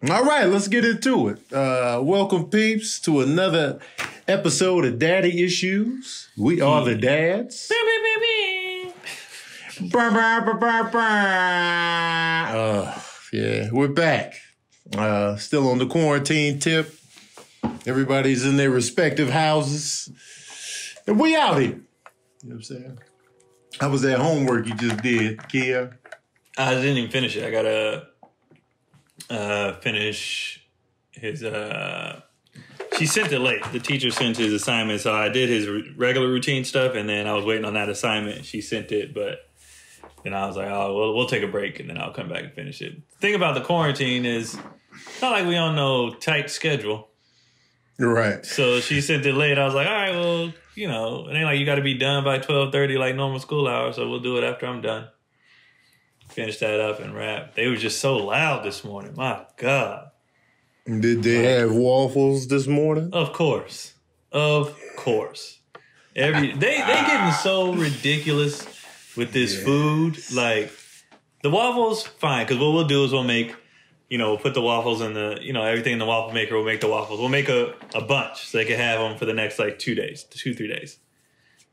All right, let's get into it. Welcome, peeps, to another episode of Daddy Issues. We are the dads. Yeah, we're back. Still on the quarantine tip. Everybody's in their respective houses. And we out here. You know what I'm saying? How was that homework you just did, Keon? I didn't even finish it. I gotta finish his she sent it late. The teacher sent his assignment, so I did his regular routine stuff, and then I was waiting on that assignment. She sent it, but then I was like, oh, well, we'll take a break, and then I'll come back and finish it. The thing about the quarantine is it's not like we on no tight schedule. Right. So she sent it late. I was like, all right, well, you know, it ain't like you got to be done by 12:30 like normal school hours, so we'll do it after I'm done. Finish that up and wrap. They were just so loud this morning. My God. Did they have waffles this morning? Of course. Of course. They getting so ridiculous with this food. Like, the waffles, fine. Because what we'll do is we'll make, we'll put the waffles in the, everything in the waffle maker. We'll make the waffles. We'll make a bunch so they can have them for the next, 2 days, 2-3 days.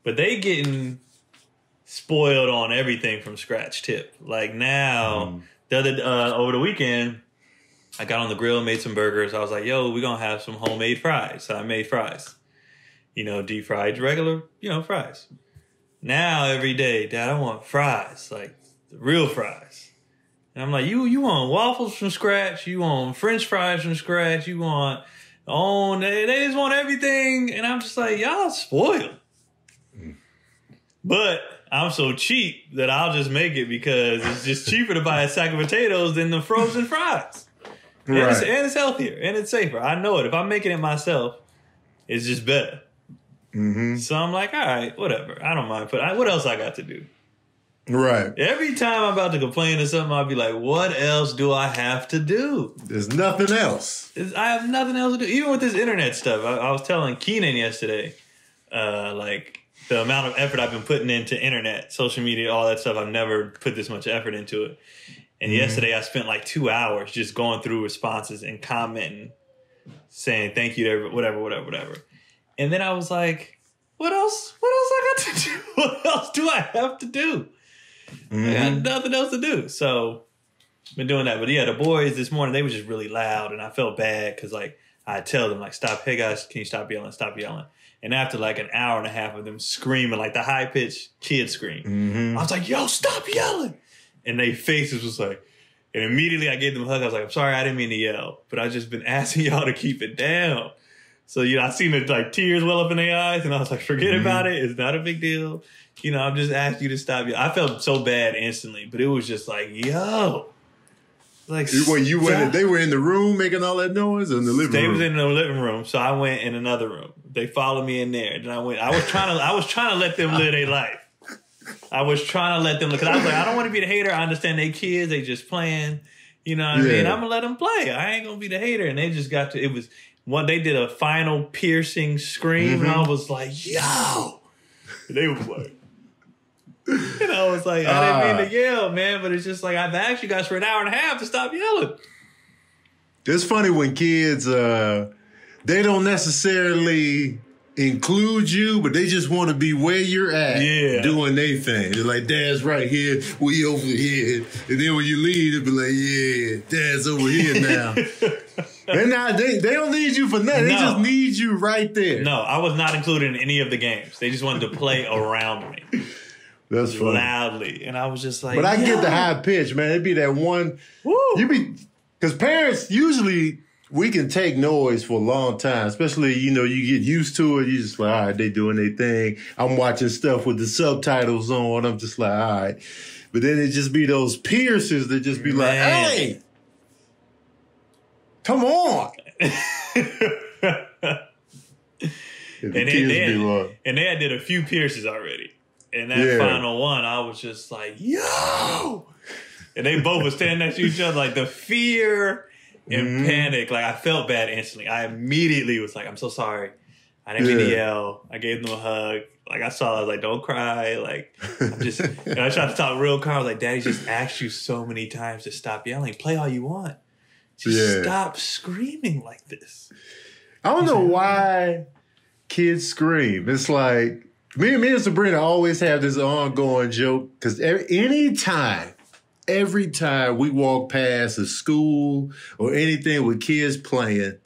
But they getting spoiled on everything from scratch tip. Like now, over the weekend, I got on the grill, made some burgers. I was like, yo, we're going to have some homemade fries. So I made fries. Deep fried, regular, fries. Now, every day, Dad, I want fries, like the real fries. And I'm like, you want waffles from scratch? You want French fries from scratch? You want, they just want everything. And I'm just like, y'all spoiled. But I'm so cheap that I'll just make it because it's just cheaper to buy a sack of potatoes than the frozen fries. Right. And it's healthier and it's safer. I know it. If I'm making it myself, it's just better. Mm-hmm. So I'm like, all right, whatever. I don't mind. But what else I got to do? Right. Every time I'm about to complain or something, I'll be like, what else do I have to do? There's nothing else. I have nothing else to do. Even with this internet stuff. I was telling Keon yesterday, the amount of effort I've been putting into internet, social media, all that stuff, I've never put this much effort into it. And yesterday I spent 2 hours just going through responses and commenting, saying thank you to everybody, whatever. And then I was like, what else I got to do? What else do I have to do? I got nothing else to do. So been doing that. But yeah, the boys this morning, they were just really loud. And I felt bad because I tell them stop. Hey guys, can you stop yelling? Stop yelling. And after an hour and a half of them screaming, the high-pitched kid scream, I was like, yo, stop yelling. And their faces was and immediately I gave them a hug. I was like, I'm sorry, I didn't mean to yell, but I've just been asking y'all to keep it down. So, I seen the tears well up in their eyes, and I was like, forget about it. It's not a big deal. I'm just asking you to stop. I felt so bad instantly, but it was just yo. They were in the room making all that noise in the living room? They was in the living room, so I went in another room. They followed me in there. Then I went. I was trying to let them live their life. I was trying to let them, because I was like, I don't want to be the hater. I understand they kids, they just playing. You know what I mean? I'm gonna let them play. I ain't gonna be the hater. And they just got to. It was one. They did a final piercing scream, and I was like, yo. And they was like. I was like, I didn't mean to yell, man, but it's just I've asked you guys for an hour and a half to stop yelling. It's funny when kids, they don't necessarily include you, but they just want to be where you're at, doing their thing. They're like, Dad's right here, we over here. And then when you leave, they'll be like, yeah, Dad's over here now. They don't need you for nothing. They just need you right there. No, I was not included in any of the games. They just wanted to play around me. That's funny. Loudly. And I was just like, but I get the high pitch, man. It'd be that one. Because parents, usually we can take noise for a long time, especially, you get used to it. You just all right, they doing their thing. I'm watching stuff with the subtitles on. I'm just all right. But then it just be those piercers that just be hey, come on. And they had did a few pierces already. And that final one, I was just like, yo! And they both were standing next to each other, the fear and panic. I felt bad instantly. I immediately was like, I'm so sorry. I didn't mean to yell. I gave them a hug. I saw, I was like, don't cry. And I tried to talk real calm. I was like, Daddy just asked you so many times to stop yelling. Play all you want. Just stop screaming like this. I don't know why kids scream. It's like, me and Sabrina always have this ongoing joke, because every time we walk past a school or anything with kids playing,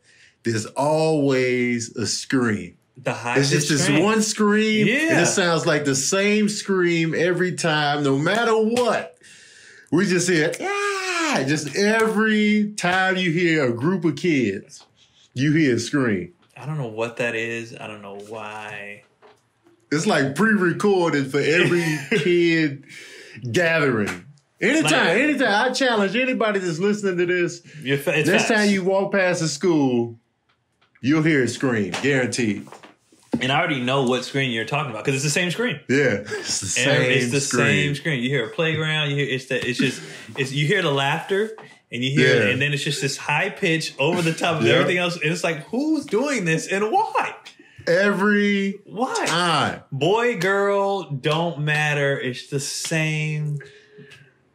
there's always a scream. It's just this one scream, and it sounds like the same scream every time, no matter what. We just hear, just every time you hear a group of kids, you hear a scream. I don't know what that is. I don't know why. It's like pre-recorded for every kid gathering. Anytime, I challenge anybody that's listening to this. Next time you walk past a school, you'll hear a scream, guaranteed. And I already know what screen you're talking about because it's the same screen. Yeah, it's the same screen. You hear a playground. You hear you hear the laughter, and you hear, and then it's just this high pitch over the top of everything else. And it's like, who's doing this and why? Every time, boy, girl, don't matter. It's the same.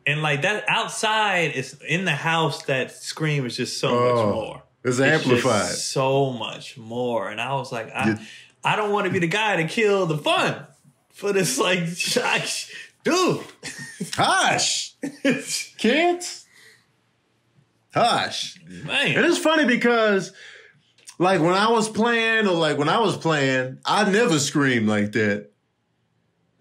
And like that outside is in the house. That scream is just so much more. It's amplified. Just so much more. And I was like, I don't want to be the guy to kill the fun for this, like, dude. Hush. Kids. Hush. Man. And it's funny because, like, when I was playing, I never screamed like that.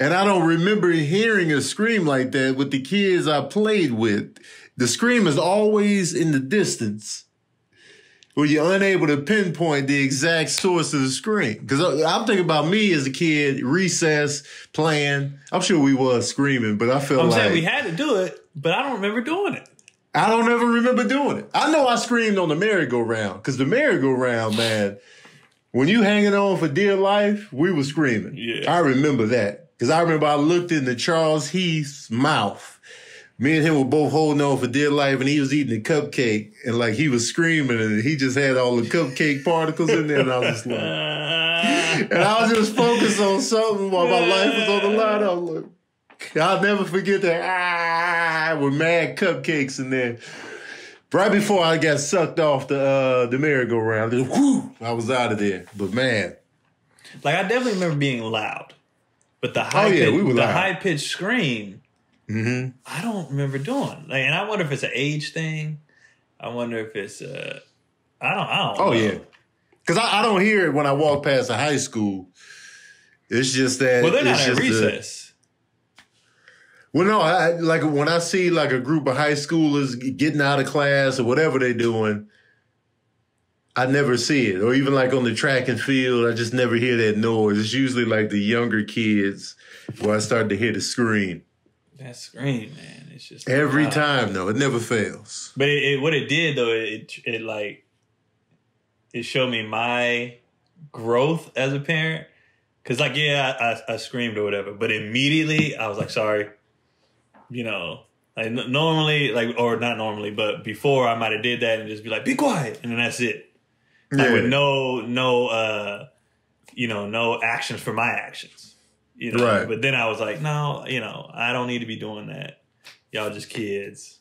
And I don't remember hearing a scream like that with the kids I played with. The scream is always in the distance, where you're unable to pinpoint the exact source of the scream. Because I'm thinking about me as a kid, recess, playing. I'm sure we was screaming, but I felt like... I'm saying we had to do it, but I don't remember doing it. I don't ever remember doing it. I know I screamed on the merry-go-round, because the merry-go-round, man, when you hanging on for dear life, we were screaming. Yeah. I remember that. Because I remember I looked into Charles Heath's mouth. Me and him were both holding on for dear life, and he was eating a cupcake, and like he was screaming, and he just had all the cupcake particles in there, and I was just like, and I was just focused on something while my life was on the line. I was like, I'll never forget that with mad cupcakes in there. Right before I got sucked off the merry-go-round, whoo, I was out of there. But man, like I definitely remember being loud, but the high pitched scream. Mm-hmm. I don't remember doing. Like, and I wonder if it's an age thing. I wonder if it's I don't know. Oh yeah, because I don't hear it when I walk past a high school. It's just that. Well, they're not at recess. Well, no, like when I see like a group of high schoolers getting out of class or whatever they're doing, I never see it. Or even like on the track and field, I just never hear that noise. It's usually like the younger kids where I start to hear the scream. That scream, man, it's just every time though. It never fails. But what it did though, it showed me my growth as a parent. Cause like I screamed or whatever, but immediately I was like, sorry. You know, like normally, like, or not normally, but before I might have did that and just be like, be quiet, and then that's it. Like with no actions for my actions. You know, right. But then I was like, no, I don't need to be doing that. Y'all just kids.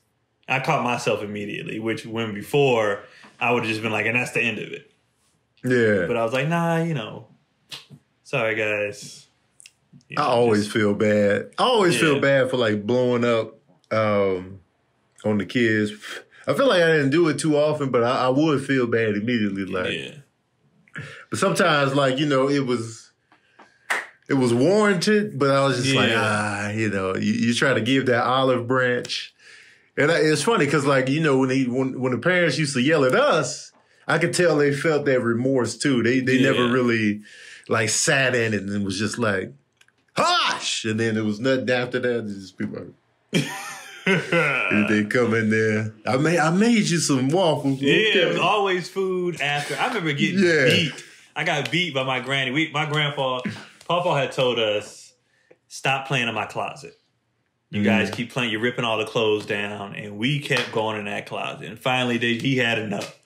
I caught myself immediately, when before I would have just been like, and that's the end of it. Yeah. But I was like, nah, sorry guys. I always feel bad. I always feel bad for like blowing up on the kids. I feel like I didn't do it too often, but I would feel bad immediately. Like, but sometimes like, it was warranted, but I was just like, you try to give that olive branch. And it's funny because, like, when the parents used to yell at us, I could tell they felt that remorse too. They never really, like, sat in it and was just like, hush! And then there was nothing after that. Just people they come in there. I made you some waffles. Yeah, okay. It was always food after. I remember getting beat. I got beat by my granny. My grandpa... Papa had told us, stop playing in my closet. You guys keep playing. You're ripping all the clothes down. And we kept going in that closet. And finally, he had enough.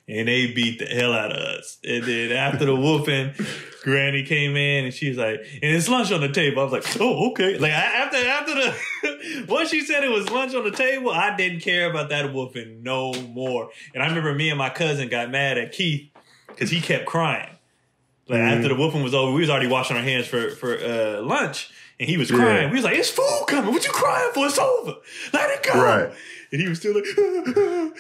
and they beat the hell out of us. And then after the whooping, Granny came in and she was like, and it's lunch on the table. I was like, oh, okay. Like after the, once she said it was lunch on the table, I didn't care about that whooping no more. And I remember me and my cousin got mad at Keith because he kept crying. Like after the whooping was over, we was already washing our hands for lunch, and he was crying. Yeah. We was like, "It's food coming. What you crying for? It's over. Let it go." Right. And he was still like,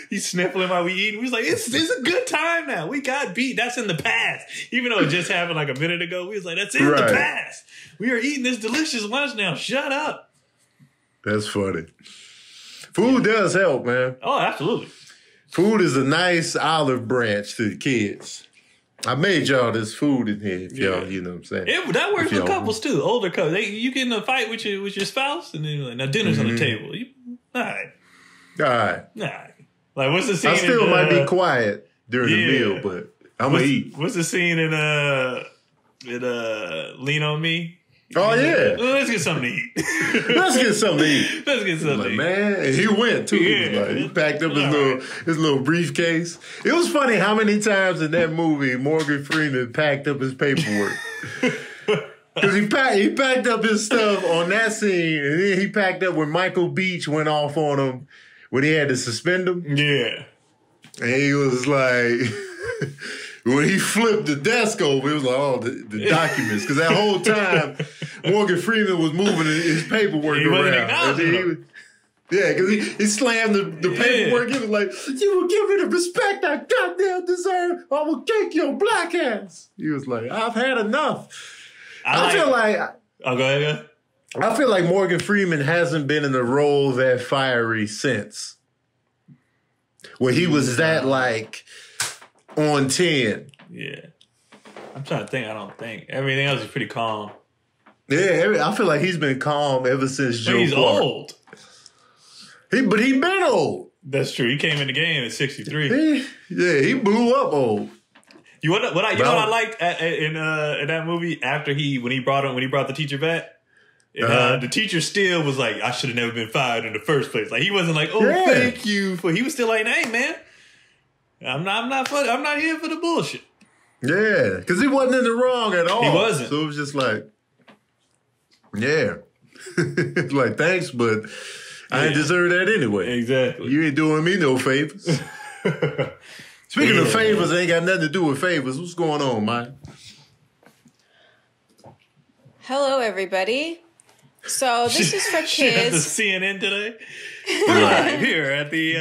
he's sniffling while we eating. We was like, "It's a good time now. We got beat. That's in the past." Even though it just happened like a minute ago, we was like, "That's in the past. We are eating this delicious lunch now. Shut up." That's funny. Food does help, man. Oh, absolutely. Food is a nice olive branch to the kids. I made y'all this food in here, if y'all, you know what I'm saying. That works for couples too, older couples. You get in a fight with your spouse, and then you're like, now dinner's on the table. All right. Like, what's the scene? I still might be quiet during the meal, but I'm gonna eat. What's the scene in Lean on Me? Oh yeah, let's get something to eat. Let's get something to eat. Let's get something to eat. Man, and he went too. He packed up his little briefcase. It was funny how many times in that movie Morgan Freeman packed up his paperwork. Because he packed up his stuff on that scene, and then he packed up when Michael Beach went off on him when he had to suspend him. Yeah, and he was like. When he flipped the desk over, it was like, oh, the documents. Because that whole time, Morgan Freeman was moving his paperwork around. Because he slammed the paperwork. He was like, you will give me the respect I goddamn deserve, or I will kick your black ass. He was like, I've had enough. I feel like... Oh, go ahead. I feel like Morgan Freeman hasn't been in a role that fiery since. Where he was that, like... on 10. Yeah. I'm trying to think. I don't think. Everything else is pretty calm. Yeah, I feel like he's been calm ever since Joe He's Clark. old. But he been old. That's true. He came in the game at 63. He blew up old. You know what I liked in that movie after when he brought the teacher back? The teacher still was like, I should have never been fired in the first place. Like he wasn't like, thank you for. He was still like, hey man. I'm not here for the bullshit. Yeah, because he wasn't in the wrong at all. He wasn't. So it was just like, like, thanks, but I ain't deserve that anyway. Exactly. You ain't doing me no favors. Speaking of favors, ain't got nothing to do with favors. What's going on, Mike? Hello, everybody. So this is for kids. She had the CNN today. Right here at the...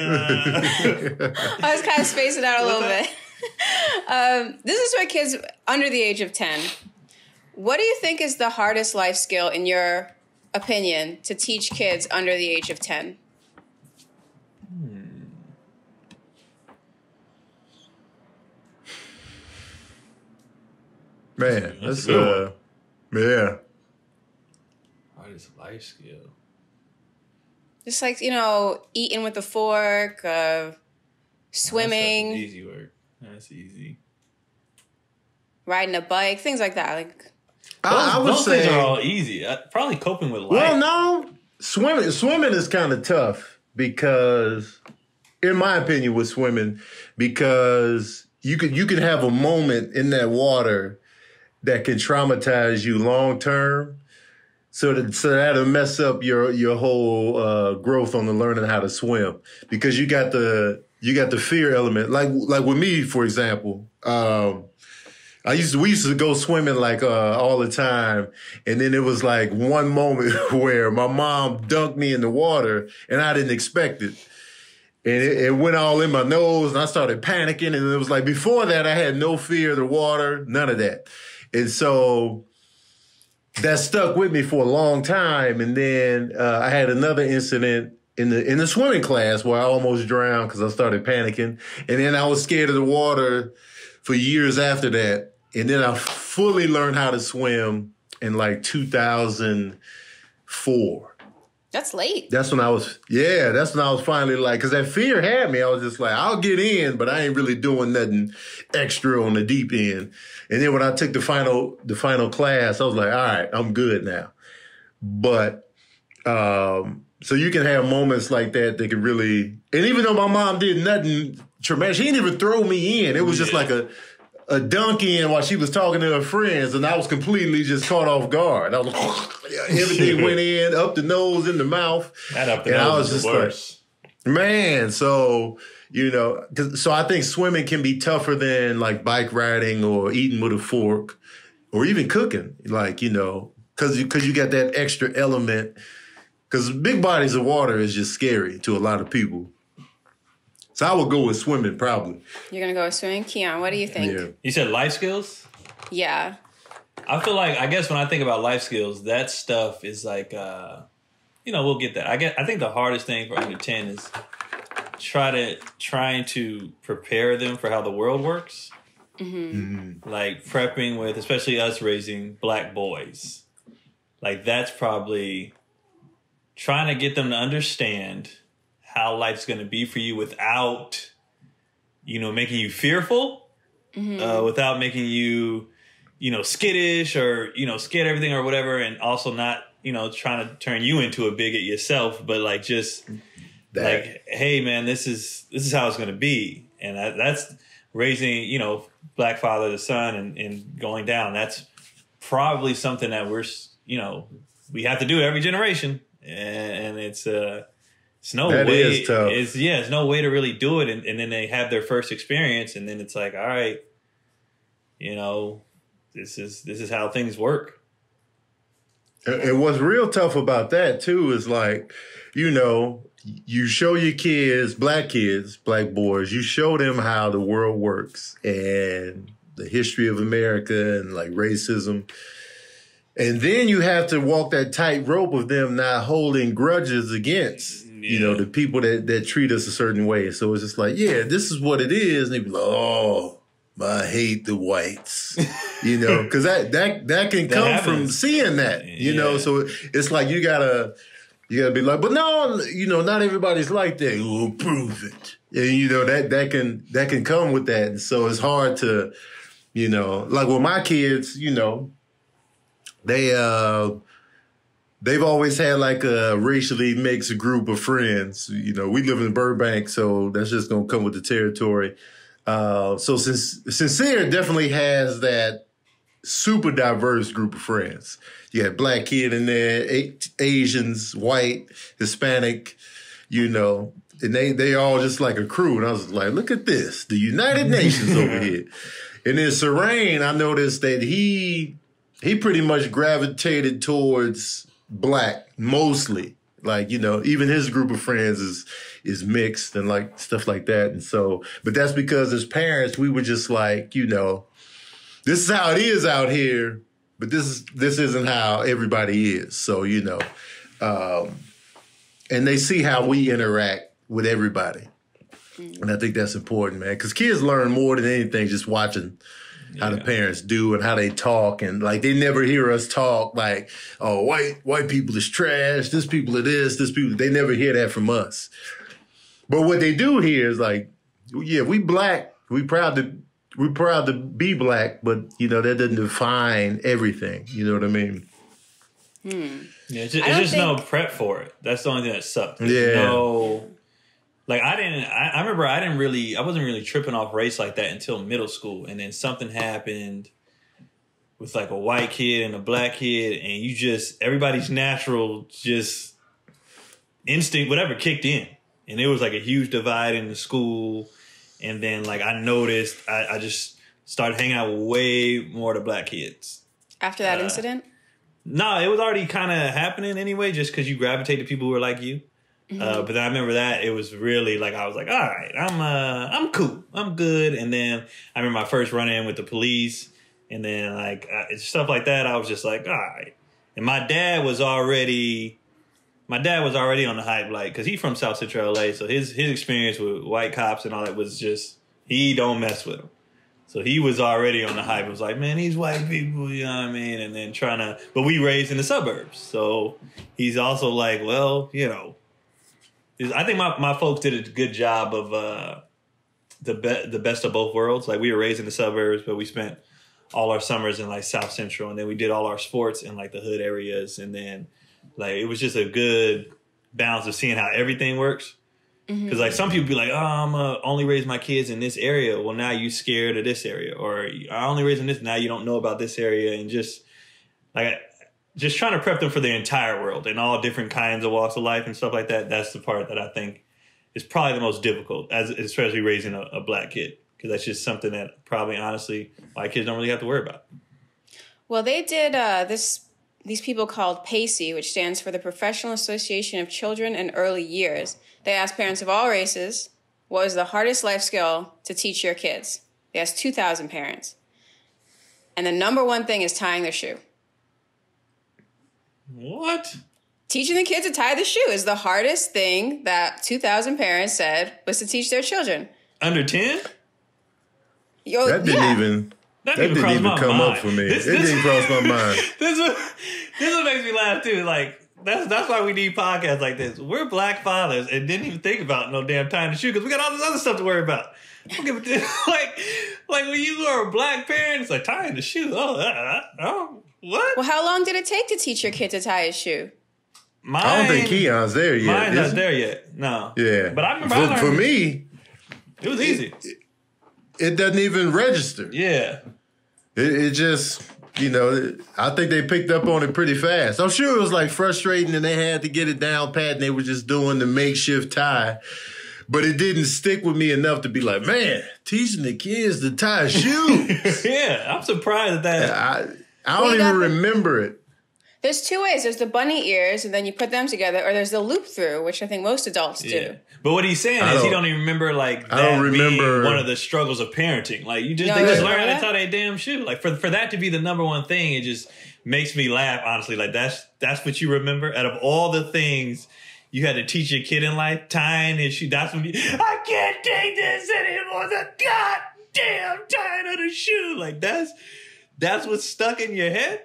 I was kind of spacing out a little bit. This is for kids under the age of 10. What do you think is the hardest life skill, in your opinion, to teach kids under the age of 10? Man, that's hardest life skill. Just like, eating with a fork, swimming. That's easy work. That's easy. Riding a bike, things like that. Like I would those say things are all easy. Probably coping with life. Well, no, swimming is kind of tough because, in my opinion, with swimming, because you can have a moment in that water that can traumatize you long term. So that'll mess up your whole growth on the learning how to swim, because you got the fear element. Like with me, for example, we used to go swimming all the time, and then it was like one moment where my mom dunked me in the water and I didn't expect it. And it went all in my nose and I started panicking, and it was like before that I had no fear of the water, none of that. And so that stuck with me for a long time. And then I had another incident in the swimming class where I almost drowned because I started panicking. And then I was scared of the water for years after that. And then I fully learned how to swim in 2004. That's late. That's when I was finally because that fear had me. I was just like, I'll get in, but I ain't really doing nothing extra on the deep end. And then when I took the final class, I was like, all right, I'm good now. But, so you can have moments like that can really, and even though my mom did nothing traumatic. She didn't even throw me in. It was just like a dunk in while she was talking to her friends, and I was completely just caught off guard. I was like, everything went in, up the nose, in the mouth. That up the nose I was just worse. Like, man, so, you know, so I think swimming can be tougher than like bike riding or eating with a fork or even cooking, like, you know, because you got that extra element. Because big bodies of water is just scary to a lot of people. So I would go with swimming, probably. You're going to go with swimming? Keon, what do you think? Yeah. You said life skills? Yeah. I feel like, I guess when I think about life skills, that stuff is like, you know, we'll get that. I think the hardest thing for under 10 is trying to prepare them for how the world works. Mm-hmm. Like prepping with, especially us raising black boys. Like that's probably trying to get them to understand how life's going to be for you without, you know, making you fearful, without making you, you know, skittish or, you know, scared of everything or whatever. And also not, you know, trying to turn you into a bigot yourself, but like just like, hey man, this is how it's going to be. And that's raising, you know, black father to son and going down. That's probably something that we're, you know, we have to do every generation. And it's no that way. Is tough. It's no way to really do it. And then they have their first experience, and then it's like, all right, you know, this is how things work. And what's real tough about that too is like, you know, you show your kids, black boys, you show them how the world works and the history of America and like racism. And then you have to walk that tightrope of them not holding grudges against, you know, the people that treat us a certain way. So it's just like, yeah, this is what it is. And they be like, oh, I hate the whites, you know, because that can come from seeing that, you know. So it's like you gotta be like, but no, you know, not everybody's like that. We'll prove it. And, you know, that can come with that. And so it's hard to, you know, like with my kids, you know, they've always had like a racially mixed group of friends. You know, we live in Burbank, so that's just gonna come with the territory. So Sincere definitely has that super diverse group of friends. You got black kid in there, Asians, white, Hispanic, you know, and they all just like a crew. And I was like, look at this, the United Nations over here. And then Serene, I noticed that he pretty much gravitated towards black mostly. Like, you know, even his group of friends is mixed and like stuff like that. And so, but that's because as parents, we were just like, you know, this is how it is out here, but this isn't how everybody is. So, you know, and they see how we interact with everybody. And I think that's important, man, because kids learn more than anything just watching how the parents do and how they talk. And like, they never hear us talk like, oh, white people is trash. This people are this people. They never hear that from us. But what they do hear is like, yeah, we black. We're proud to be black, but you know, that doesn't define everything. You know what I mean? Yeah, it's just no prep for it. That's the only thing that sucked. No, like I remember I wasn't really tripping off race like that until middle school. And then something happened with like a white kid and a black kid, and everybody's natural just instinct, whatever, kicked in. And there was like a huge divide in the school. And then like I noticed I just started hanging out with way more of the black kids. After that incident? No, it was already kind of happening anyway, just because you gravitate to people who are like you. But then I remember that it was really like, I was like, all right, I'm cool. I'm good. And then I remember my first run in with the police, and then like stuff like that. I was just like, all right. And my dad was already on the hype, like, cause he's from South Central LA. So his experience with white cops and all that was just, he don't mess with them. So he was already on the hype. It was like, man, these white people, you know what I mean? And then but we raised in the suburbs. So he's also like, well, you know, I think my folks did a good job of the best of both worlds. Like, we were raised in the suburbs, but we spent all our summers in like South Central, and then we did all our sports in like the hood areas. And then like, it was just a good balance of seeing how everything works. Because like some people be like, oh, I'm only raise my kids in this area. Well, now you scared of this area, or I only raise in this. Now you don't know about this area, and just trying to prep them for the entire world and all different kinds of walks of life and stuff like that. That's the part that I think is probably the most difficult, especially raising a black kid, because that's just something that probably honestly white kids don't really have to worry about. Well, they did these people called PACE, which stands for the Professional Association of Children in Early Years. They asked parents of all races, what was the hardest life skill to teach your kids? They asked 2,000 parents. And the number one thing is tying their shoe. What? Teaching the kids to tie the shoe is the hardest thing that 2,000 parents said was to teach their children. Under 10? That didn't even come up for me. It didn't cross my mind. This is what makes me laugh too. Like that's why we need podcasts like this. We're black fathers and didn't even think about no damn tying the shoe because we got all this other stuff to worry about. Like when you are a black parent, it's like tying the shoe. Oh, what? Well, how long did it take to teach your kid to tie his shoe? I don't think Keon's there yet. Mine's not there yet. No. Yeah. But I remember for me, it was easy. It doesn't even register. Yeah. It just, I think they picked up on it pretty fast. I'm sure it was like frustrating and they had to get it down pat and they were just doing the makeshift tie. But it didn't stick with me enough to be like, man, teaching the kids to tie a shoe. Yeah, I'm surprised at that. I don't even remember it. There's two ways. There's the bunny ears, and then you put them together, or there's the loop through, which I think most adults do. But what he's saying is he don't even remember being one of the struggles of parenting. Like they just learn how to tie their damn shoe. Like for that to be the number one thing, it just makes me laugh. Honestly, like that's what you remember out of all the things you had to teach your kid in life, tying his shoe. That's when I can't take this anymore. The goddamn tying of the shoe. Like that's what's stuck in your head.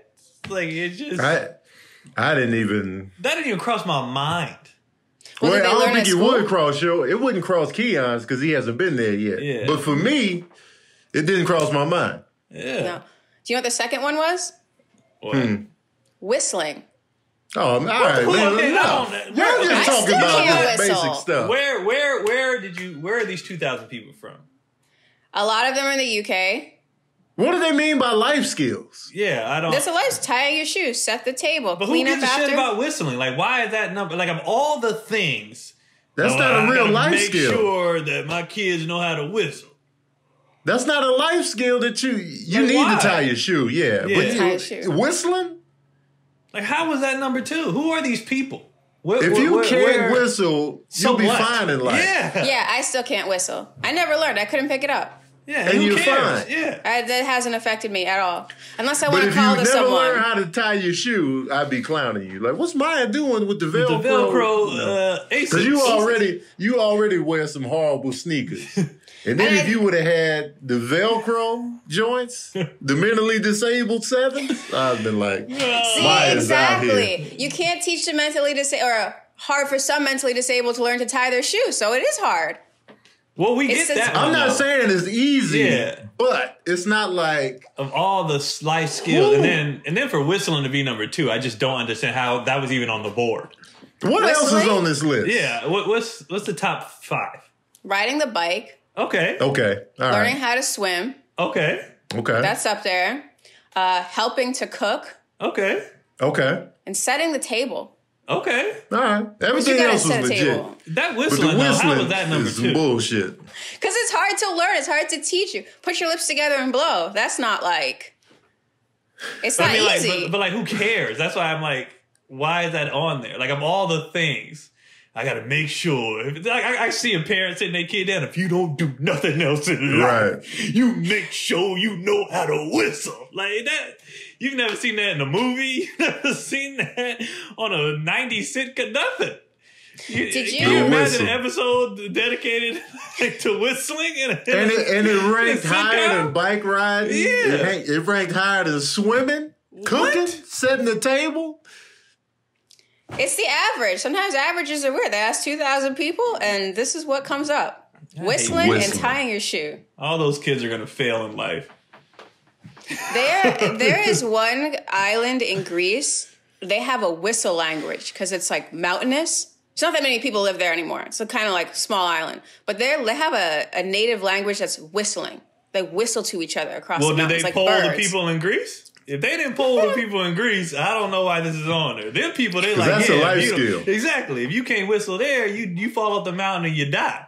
Like it just. I didn't even. That didn't even cross my mind. Well, I don't think it would cross it wouldn't cross Keon's because he hasn't been there yet. Yeah. But for me, it didn't cross my mind. Yeah. No. Do you know what the second one was? What? Whistling. Oh, all right, man. Y'all just talking about this basic stuff. Where are these 2,000 people from? A lot of them are in the UK. What do they mean by life skills? Yeah, I don't. That's a life. Tying your shoes, set the table, but clean who up gives a after. shit about whistling? Like, why is that number? Like, of all the things, that's not a real life skill. Make sure that my kids know how to whistle. That's not a life skill that you need to tie your shoe. Yeah. But tie your shoe. Whistling? Like, how was that number two? Who are these people? If you can't whistle, you'll be fine in life. Yeah, I still can't whistle. I never learned. I couldn't pick it up. Yeah, and you're cares? fine. Yeah, that hasn't affected me at all. Unless I want to call to someone. But if you never learn how to tie your shoe, I'd be clowning you. Like, what's Maya doing with the Velcro? The Velcro because you already wear some horrible sneakers. And then if you would have had the Velcro joints, the mentally disabled sevens, I'd been like, Maya's out here. You can't teach the mentally disabled, or hard for some mentally disabled to learn to tie their shoes. So it is hard. Well, we get that. I'm not saying it's easy, but it's not like of all the life skills, and then for whistling to be number two, I just don't understand how that was even on the board. What else is on this list? Yeah, what's the top 5? Riding the bike. Okay. All Learning how to swim. Okay. That's up there. Helping to cook. Okay. And setting the table. Okay. All right. Everything else was legit. That whistling, how was that number 2? Bullshit. Because it's hard to learn. It's hard to teach you. Put your lips together and blow. That's not like... It's not easy. But who cares? That's why I'm like, why is that on there? Like, of all the things, I got to make sure. I see a parent sitting their kid down. If you don't do nothing else in life, you make sure you know how to whistle. Like that. You've never seen that in a movie. You've never seen that on a 90s sitcom. Nothing. Did you Can you imagine an episode dedicated to whistling? And it ranked higher than bike riding. Yeah. It ranked higher than swimming, cooking, setting the table. It's the average. Sometimes averages are weird. They ask 2,000 people, and this is what comes up. Whistling and tying your shoe. All those kids are going to fail in life. There is one island in Greece. They have a whistle language because it's like mountainous. It's not that many people live there anymore. It's a kind of like small island. But they have a native language that's whistling. They whistle to each other across the mountains like birds. Well, did they poll the people in Greece? If they didn't poll the people in Greece, I don't know why this is on there. Them people, they like, that's a life skill. Exactly. If you can't whistle there, you fall off the mountain and you die.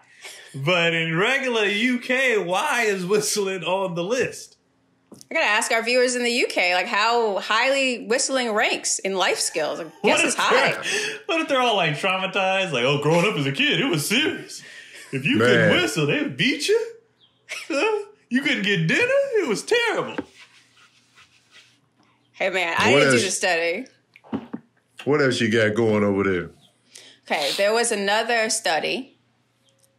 But in regular UK, why is whistling on the list? I gotta ask our viewers in the UK, like how highly whistling ranks in life skills. I guess it's high. What if they're all like traumatized? Like, oh, growing up as a kid, it was serious. If you couldn't whistle, they would beat you. You couldn't get dinner. It was terrible. Hey, man, I didn't do the study. What else you got going over there? Okay, there was another study.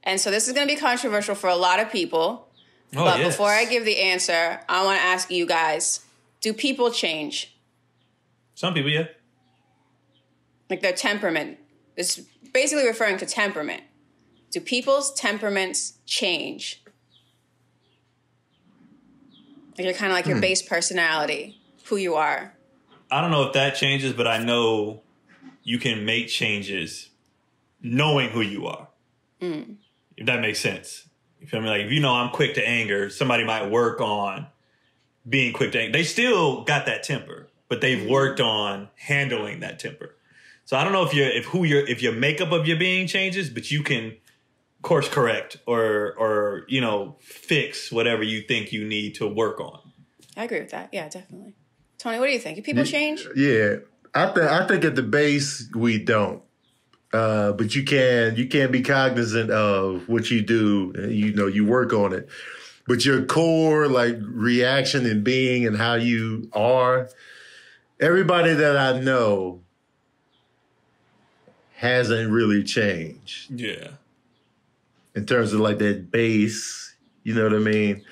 And so this is going to be controversial for a lot of people. But before I give the answer, I want to ask you guys, do people change? Some people, yeah. Like their temperament. It's basically referring to temperament. Do people's temperaments change? Like you're kind of like your base personality. Who you are. I don't know if that changes, but I know you can make changes knowing who you are. If that makes sense. You feel me? Like, if you know I'm quick to anger, somebody might work on being quick to anger. They still got that temper, but they've worked on handling that temper. So I don't know if your makeup of your being changes, but you can course correct or fix whatever you think you need to work on. I agree with that. Yeah, definitely. Tony, what do you think? Do people change? Yeah, I think at the base we don't, but you can be cognizant of what you do. You work on it, but your core like reaction and being and how you are. Everybody that I know hasn't really changed. Yeah, in terms of like that base, you know what I mean.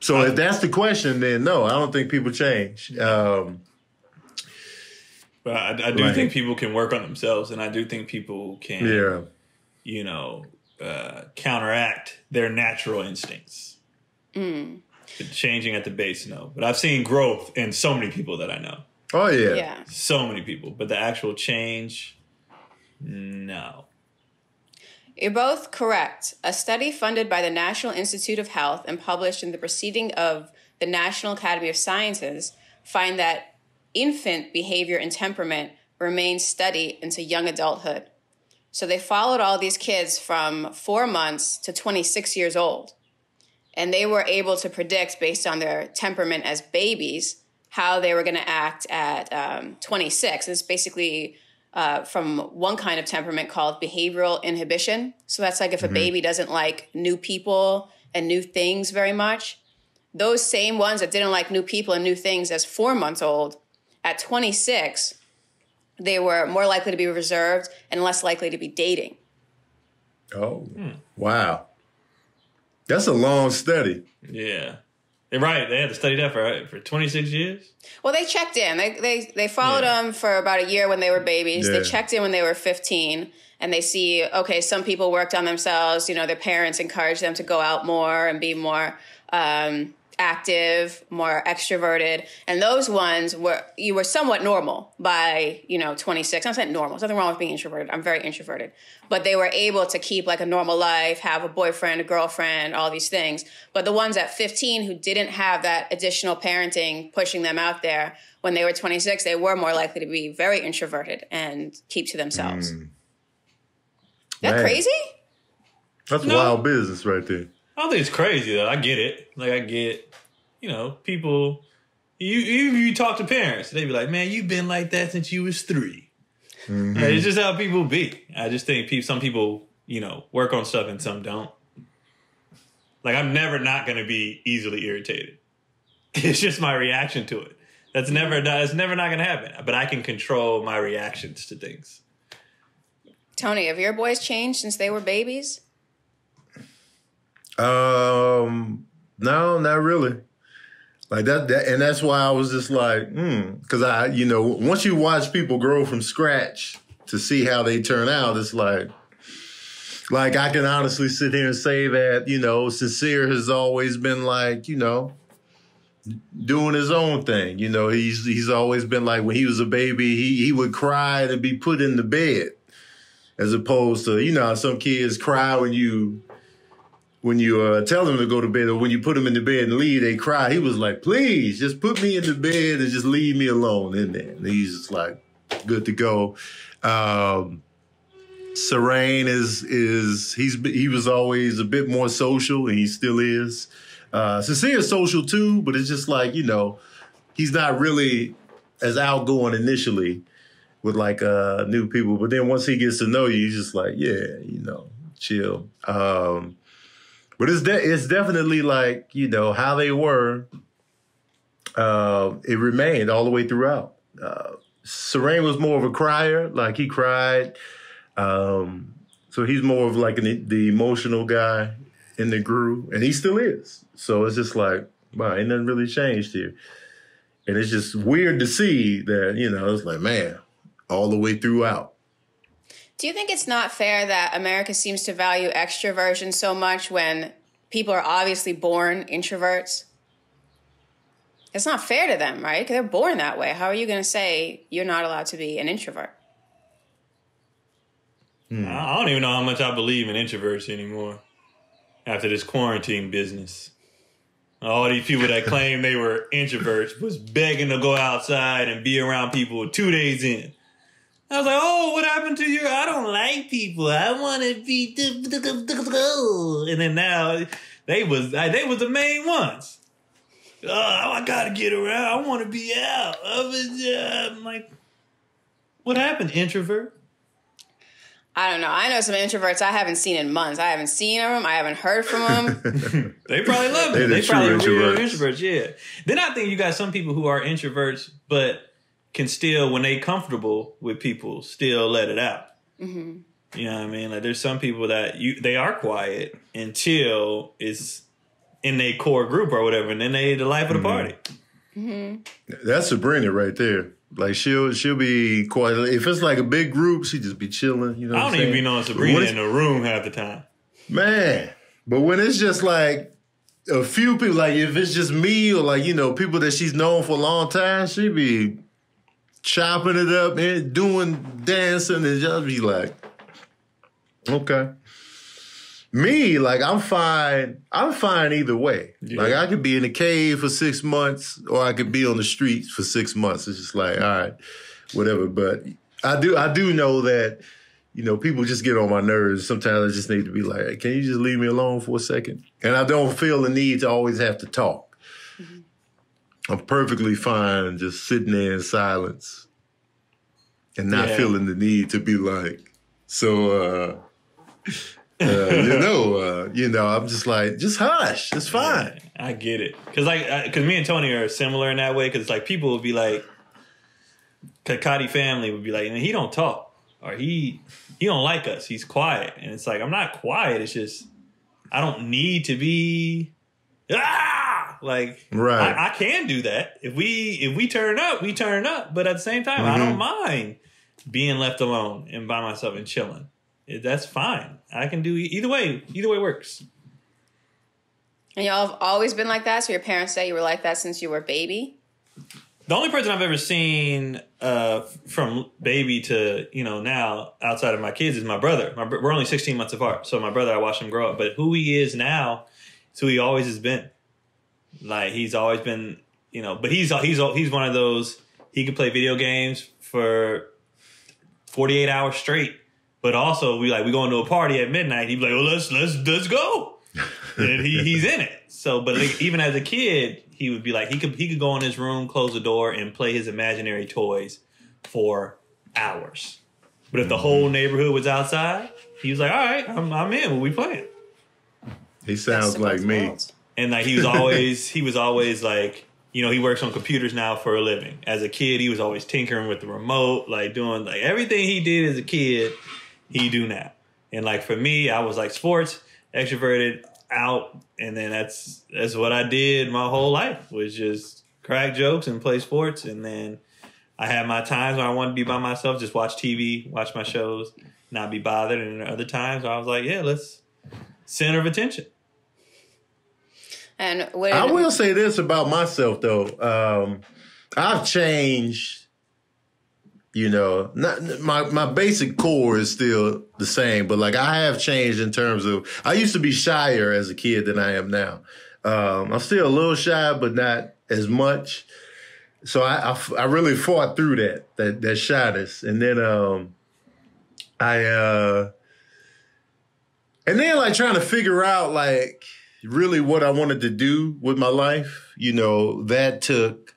So if that's the question, then no, I don't think people change. But I do think people can work on themselves, and I do think people can, counteract their natural instincts. Changing at the base, no. But I've seen growth in so many people that I know. Oh, yeah. So many people. But the actual change, no. You're both correct. A study funded by the National Institute of Health and published in the Proceeding of the National Academy of Sciences find that infant behavior and temperament remain steady into young adulthood. So they followed all these kids from 4 months to 26 years old. And they were able to predict, based on their temperament as babies, how they were going to act at 26. It's basically from one kind of temperament called behavioral inhibition. So that's like if a baby doesn't like new people and new things very much, those same ones that didn't like new people and new things as 4 months old, at 26, they were more likely to be reserved and less likely to be dating. Oh, wow. That's a long study. Yeah. They're right. They had to study that for 26 years. Well, they checked in. They followed them for about a year when they were babies. Yeah. They checked in when they were 15, and they see, okay, some people worked on themselves. Their parents encouraged them to go out more and be more active, more extroverted. And those ones you were somewhat normal by, 26. I'm not saying normal. There's nothing wrong with being introverted. I'm very introverted. But they were able to keep like a normal life, have a boyfriend, a girlfriend, all these things. But the ones at 15 who didn't have that additional parenting pushing them out there, when they were 26, they were more likely to be very introverted and keep to themselves. Is that crazy? That's wild business right there. I don't think it's crazy, though. I get it. Like, I get, people, you talk to parents, they be like, man, you've been like that since you was 3. Like, it's just how people be. I just think some people, work on stuff and some don't. Like, I'm never not going to be easily irritated. It's just my reaction to it. That's never not going to happen. But I can control my reactions to things. Tony, have your boys changed since they were babies? No, not really. Like that, and that's why I was just like, because once you watch people grow from scratch to see how they turn out, it's like I can honestly sit here and say that, Sincere has always been like, doing his own thing. You know, he's always been like, when he was a baby, he would cry to be put in the bed, as opposed to, you know, how some kids cry when you tell them to go to bed, or when you put them in the bed and leave, they cry. He was like, please, just put me in the bed and just leave me alone in there. And he's just like, good to go. Serene he was always a bit more social, and he still is. Sincere's social too, but it's just like, you know, he's not really as outgoing initially with like new people. But then once he gets to know you, he's just like, yeah, you know, chill. But it's definitely like, you know, how they were. It remained all the way throughout. Serene was more of a crier, like he cried. So he's more of like the emotional guy in the group, and he still is. So it's just like, wow, ain't nothing really changed here. And it's just weird to see that, you know, it's like, man, all the way throughout. Do you think it's not fair that America seems to value extroversion so much when people are obviously born introverts? It's not fair to them, right? Because they're born that way. How are you going to say you're not allowed to be an introvert? I don't even know how much I believe in introverts anymore after this quarantine business. All these people that claim they were introverts was begging to go outside and be around people 2 days in. I was like, oh, what happened to you? I don't like people. I want to be... And then now, they was the main ones. Oh, I got to get around. I want to be out. I'm like, what happened, introvert? I don't know. I know some introverts I haven't seen in months. I haven't seen them. I haven't heard from them. They probably love it. They probably real introverts, yeah. Then I think you got some people who are introverts, but can still, when they comfortable with people, still let it out. Mm-hmm. You know what I mean? Like there's some people that they are quiet until it's in their core group or whatever, and then they the life of the party. Mm-hmm. That's Sabrina right there. Like she'll be quiet. If it's like a big group, she just be chilling. You know, I don't even be knowing Sabrina in the room half the time. Man, but when it's just like a few people, like if it's just me or like, you know, people that she's known for a long time, she be chopping it up and doing dancing and just be like, okay. Me, like I'm fine either way. Yeah. Like I could be in a cave for 6 months or I could be on the streets for 6 months. It's just like, all right, whatever. But I do know that, you know, people just get on my nerves. Sometimes I just need to be like, hey, can you just leave me alone for a second? And I don't feel the need to always have to talk. Mm-hmm. I'm perfectly fine just sitting there in silence and not feeling the need to be like, so, I'm just like, just hush. It's fine. Yeah, I get it. Because me and Tony are similar in that way. Because like people would be like, Kakati family would be like, he don't talk. Or he don't like us. He's quiet. And it's like, I'm not quiet. It's just, I don't need to be, like, right. I can do that. If we turn up, we turn up. But at the same time, I don't mind being left alone and by myself and chilling. That's fine. I can do either way. Either way works. And y'all have always been like that? So your parents say you were like that since you were a baby? The only person I've ever seen from baby to, now outside of my kids is my brother. We're only 16 months apart. So my brother, I watched him grow up. But who he is now is who he always has been. Like he's always been, but he's one of those, he could play video games for 48 hours straight. But also, we go into a party at midnight. He'd be like, "Oh, let's go," and he's in it. So, but like, even as a kid, he would be like, he could go in his room, close the door, and play his imaginary toys for hours. But if the whole neighborhood was outside, he was like, "All right, I'm in. What we playing?" He sounds like me. And like he was always like, he works on computers now for a living. As a kid, he was always tinkering with the remote, like doing like everything he did as a kid. He do now. And like for me, I was like sports, extroverted, out, and then that's what I did my whole life, was just crack jokes and play sports. And then I had my times when I wanted to be by myself, just watch TV, watch my shows, not be bothered. And other times I was like, yeah, let's center of attention. And I will say this about myself, though. I've changed. You know, not my basic core is still the same, but like I have changed in terms of I used to be shyer as a kid than I am now. I'm still a little shy, but not as much. So I really fought through that shyness, and then and then like trying to figure out like really what I wanted to do with my life. You know, that took,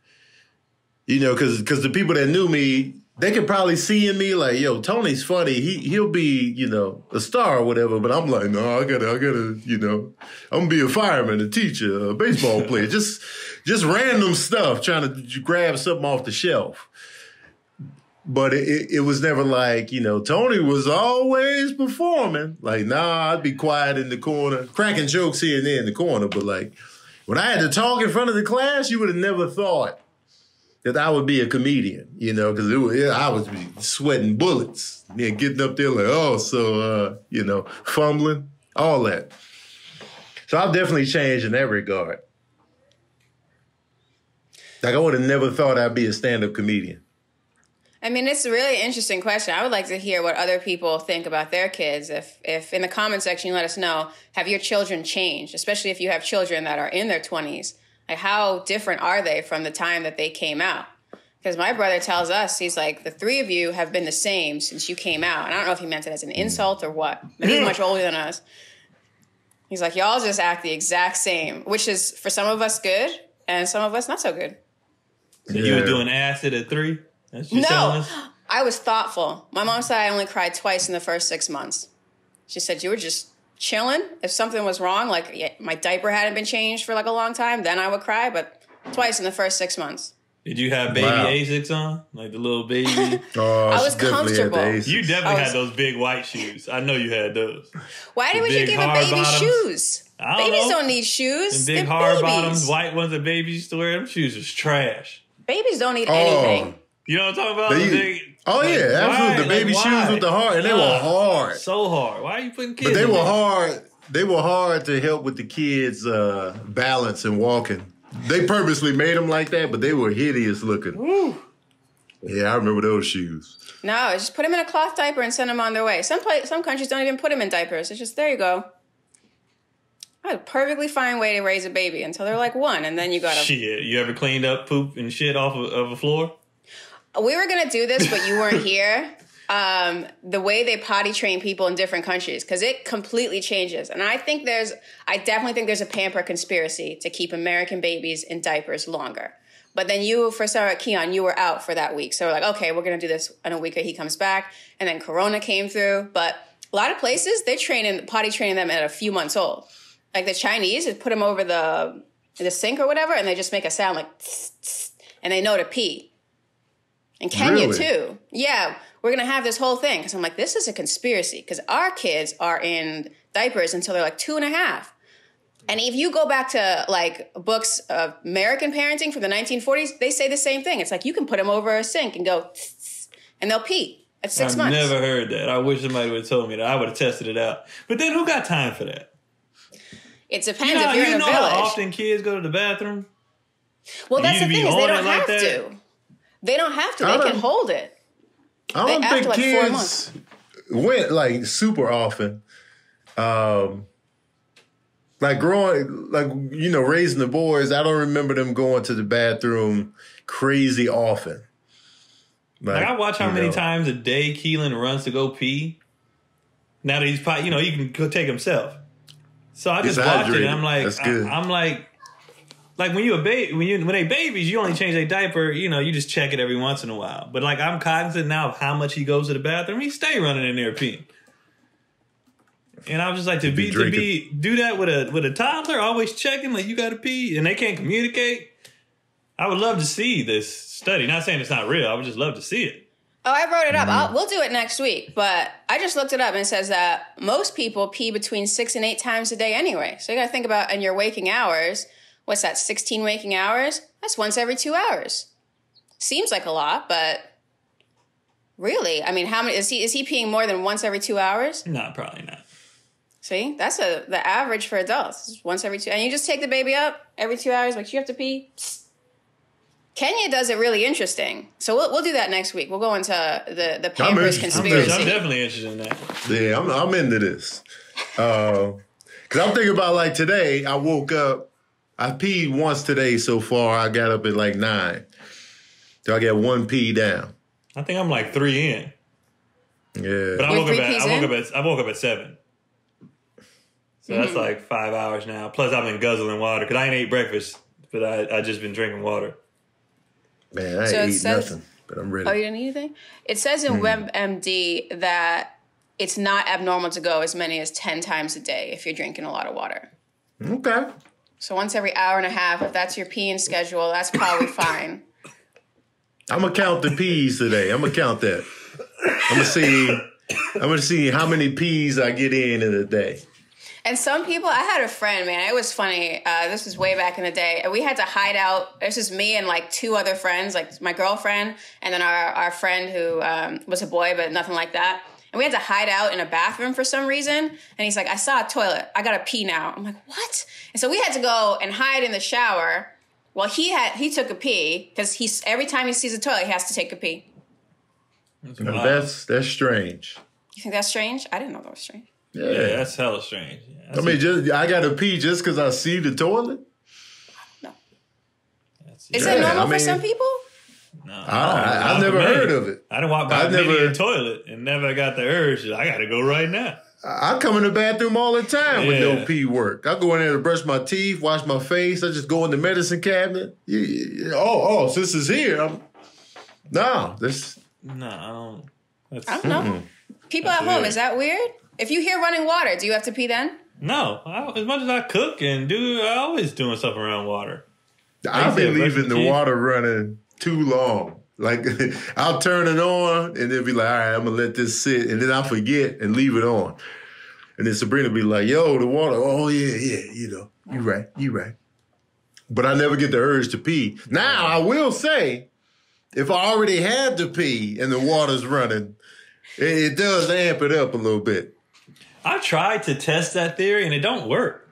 you know, because the people that knew me, they could probably see in me like, yo, Tony's funny. He'll be, you know, a star or whatever. But I'm like, no, I gotta, you know, I'm gonna be a fireman, a teacher, a baseball player, just random stuff, trying to grab something off the shelf. But it was never like, you know, Tony was always performing. Like, nah, I'd be quiet in the corner, cracking jokes here and there in the corner. But like, when I had to talk in front of the class, you would have never thought that I would be a comedian, you know, because I was sweating bullets, getting up there like, you know, fumbling, all that. So I've definitely changed in that regard. Like I would have never thought I'd be a stand-up comedian. I mean, it's a really interesting question. I would like to hear what other people think about their kids. If in the comment section you let us know, have your children changed, especially if you have children that are in their 20s? Like, how different are they from the time that they came out? Because my brother tells us, he's like, the three of you have been the same since you came out. And I don't know if he meant it as an insult or what, but he's much older than us. He's like, y'all just act the exact same, which is, for some of us, good, and some of us not so good. So you were doing acid at 3? That's what you're telling us? I was thoughtful. My mom said I only cried twice in the first 6 months. She said, you were just chilling. If something was wrong, like my diaper hadn't been changed for like a long time, then I would cry, but twice in the first 6 months. Did you have baby Asics on? Like the little baby? I was comfortable. You definitely had those big white shoes. I know you had those. Why would you give a baby shoes? Babies don't need shoes. The big hard bottoms, white ones that babies used to wear, them shoes was trash. Babies don't need anything. You know what I'm talking about? Yeah, absolutely. The baby shoes with the hard, and they were hard. So hard. Why are you putting kids But they were hard. They were hard to help with the kids' balance and walking. They purposely made them like that, but they were hideous looking. Woo. Yeah, I remember those shoes. No, just put them in a cloth diaper and send them on their way. Some countries don't even put them in diapers. It's just, there you go. A perfectly fine way to raise a baby until they're like 1, and then you gotta... Shit, you ever cleaned up poop and shit off of a floor? We were going to do this, but you weren't here. The way they potty train people in different countries, because it completely changes. And I definitely think there's a pamper conspiracy to keep American babies in diapers longer. But then Keon, you were out for that week. So we're like, okay, we're going to do this in a week that he comes back. And then Corona came through. But a lot of places, they're potty training them at a few months old. Like the Chinese, they put them over the sink or whatever, and they just make a sound like tss, tss, and they know to pee. In Kenya, too. Yeah, we're going to have this whole thing. Because I'm like, this is a conspiracy. Because our kids are in diapers until they're like 2.5. And if you go back to, like, books of American parenting from the 1940s, they say the same thing. It's like, you can put them over a sink and go, tss, tss, and they'll pee at 6 months. I've never heard that. I wish somebody would have told me that. I would have tested it out. But then who got time for that? It depends if you're in a village. How often kids go to the bathroom? Well, that's the thing is they don't have to. They don't have to. They can hold it. I don't think kids went like super often. Like growing, like, you know, raising the boys, I don't remember them going to the bathroom crazy often. Like I watch how many times a day Keelan runs to go pee. Now that he's, you know, he can go take himself. So I just watch it and I'm like, I'm like when you a baby, when they babies, you only change their diaper, you know, you just check it every once in a while. But like I'm cognizant now of how much he goes to the bathroom. He stay running in there peeing. And I was just like, to do that with a toddler, always checking like you got to pee, and they can't communicate. I would love to see this study. Not saying it's not real. I would just love to see it. Oh, I wrote it up. We'll do it next week. But I just looked it up and it says that most people pee between 6 and 8 times a day anyway. So you got to think about in your waking hours. What's that? 16 waking hours? That's once every 2 hours. Seems like a lot, but really, I mean, how many is he peeing more than once every 2 hours? No, probably not. See, that's the average for adults. It's once every 2, and you just take the baby up every 2 hours. Like, you have to pee. Psst. Kenya does it really interesting. So we'll do that next week. We'll go into the Pampers conspiracy. I'm definitely interested in that. Yeah, I'm into this. Because I'm thinking about, like, today, I woke up. I peed once today so far. I got up at like 9. So I got 1 pee down. I think I'm like 3 in. Yeah. But I woke up at 7. So that's like 5 hours now. Plus I've been guzzling water because I ain't ate breakfast, but I just been drinking water. Man, I ain't eat nothing, but I'm ready. Oh, you didn't eat anything? It says in WebMD that it's not abnormal to go as many as 10 times a day if you're drinking a lot of water. Okay. So once every hour and a half, if that's your peeing schedule, that's probably fine. I'm going to count the peas today. I'm going to count that. I'm going to see how many peas I get in a day. And some people, I had a friend, man, it was funny. This was way back in the day. And we had to hide out. This was me and like 2 other friends, like my girlfriend and then our friend who was a boy, but nothing like that. And we had to hide out in a bathroom for some reason. And he's like, I saw a toilet. I got to pee now. I'm like, what? And so we had to go and hide in the shower. Well, he took a pee because every time he sees a toilet, he has to take a pee. That's strange. You think that's strange? I didn't know that was strange. Yeah, that's hella strange. I mean, I got to pee just because I see the toilet? No. Is it normal for some people? No. I've never heard of it. I done walked by the toilet and never got the urge. I got to go right now. I come in the bathroom all the time with no pee work. I go in there to brush my teeth, wash my face. I just go in the medicine cabinet. Since it's here, No, I don't know. People at home, is that weird? If you hear running water, do you have to pee then? No. As much as I cook and I always doing stuff around water. I've been leaving the water running too long. Like, I'll turn it on and then be like, all right, I'm going to let this sit. And then I'll forget and leave it on. And then Sabrina be like, yo, the water. Oh, yeah, you right. But I never get the urge to pee. Now, I will say, if I already had to pee and the water's running, it does amp it up a little bit. I tried to test that theory and it don't work.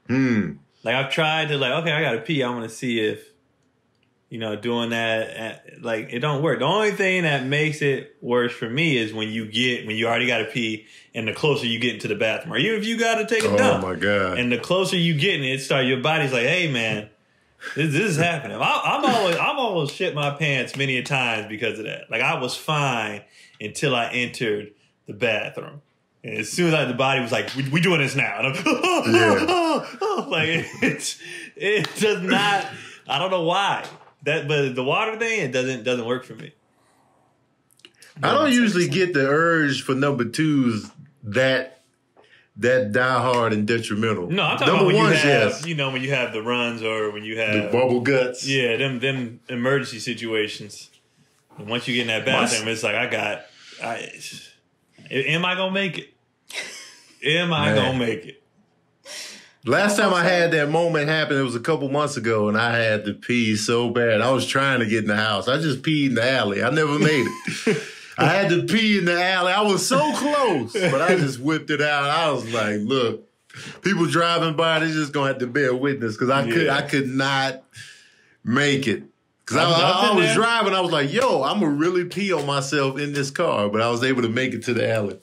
Like I've tried to okay, I got to pee. I want to see if, doing that, it don't work. The only thing that makes it worse for me is when you already got to pee and the closer you get into the bathroom. Or even if you got to take a dump. Oh my God. And the closer you get in, your body's like, hey man, this is happening. I'm almost shit my pants many a times because of that. Like I was fine until I entered the bathroom. And as soon as the body was like, we doing this now. And I'm, like, it does not, I don't know why. But the water thing, it doesn't work for me. I don't usually get the urge for number 2s that die hard and detrimental. No, I'm talking about when when you have the runs or when you have the bubble guts. Yeah, them emergency situations. And once you get in that bathroom, it's like am I gonna make it? Am I gonna make it? Last time I had that moment happen, it was a couple months ago, and I had to pee so bad. I was trying to get in the house. I just peed in the alley. I never made it. I had to pee in the alley. I was so close, but I just whipped it out. I was like, look, people driving by, they're just going to have to bear witness because I could not make it. Because I was driving, I was like, yo, I'm going to really pee on myself in this car. But I was able to make it to the alley.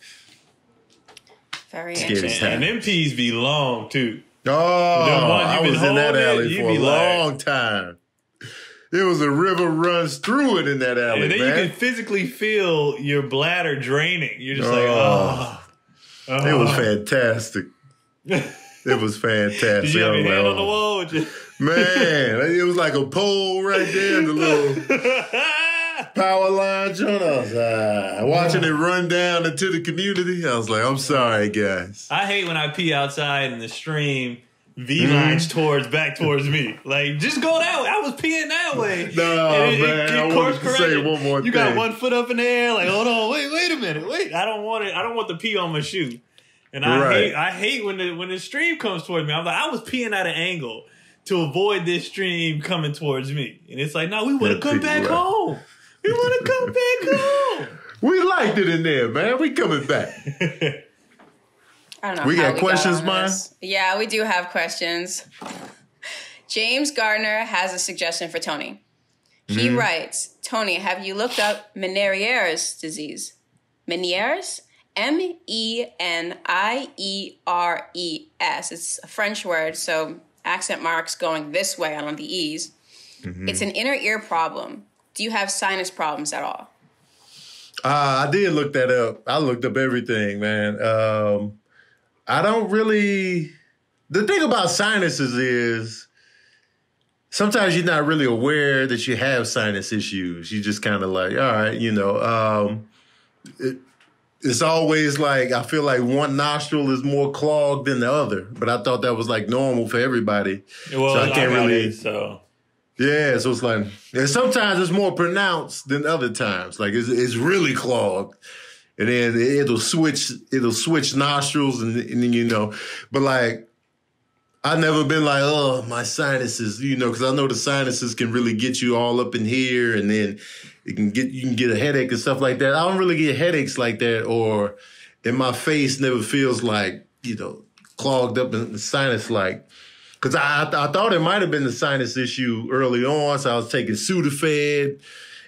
Very interesting. And them peas be long, too. Oh, I was in that alley for a long time. There was a river runs through it in that alley, and then you can physically feel your bladder draining. You're just It was fantastic. It was fantastic. Did you have your hand on the wall? Man, it was like a pole right there in the little power line joint. I was watching it run down into the community. I was like, I'm sorry, guys. I hate when I pee outside in the stream. V-lines back towards me. Like, just go that way. I was peeing that way. No, I wanted to say one more thing. You got one foot up in the air, like, hold on, wait a minute. Wait, I don't want it. I don't want the pee on my shoe. And I hate when the stream comes towards me. I'm like, I was peeing at an angle to avoid this stream coming towards me. And it's like, no, we want to come back home. We want to come back home. We liked it in there, man. We coming back. I don't know. We how got questions, man? Yeah, we do have questions. James Gardner has a suggestion for Tony. He writes, Tony, have you looked up Meniere's disease? Meniere's? Menieres. It's a French word, so accent marks going this way on the E's. It's an inner ear problem. Do you have sinus problems at all? I did look that up. I looked up everything, man. I don't really... The thing about sinuses is sometimes you're not really aware that you have sinus issues. You just kind of like, all right, you know. It's always like, I feel like one nostril is more clogged than the other. But I thought that was like normal for everybody. Well, so I can't really... Yeah, so it's like, and sometimes it's more pronounced than other times. Like it's really clogged, and then it'll switch nostrils, and then you know. But like, I've never been like, oh, my sinuses, you know, because I know the sinuses can really get you all up in here, and then you can get a headache and stuff like that. I don't really get headaches like that, or and my face never feels like, you know, clogged up in the sinus like. Because I thought it might have been the sinus issue early on, so I was taking Sudafed.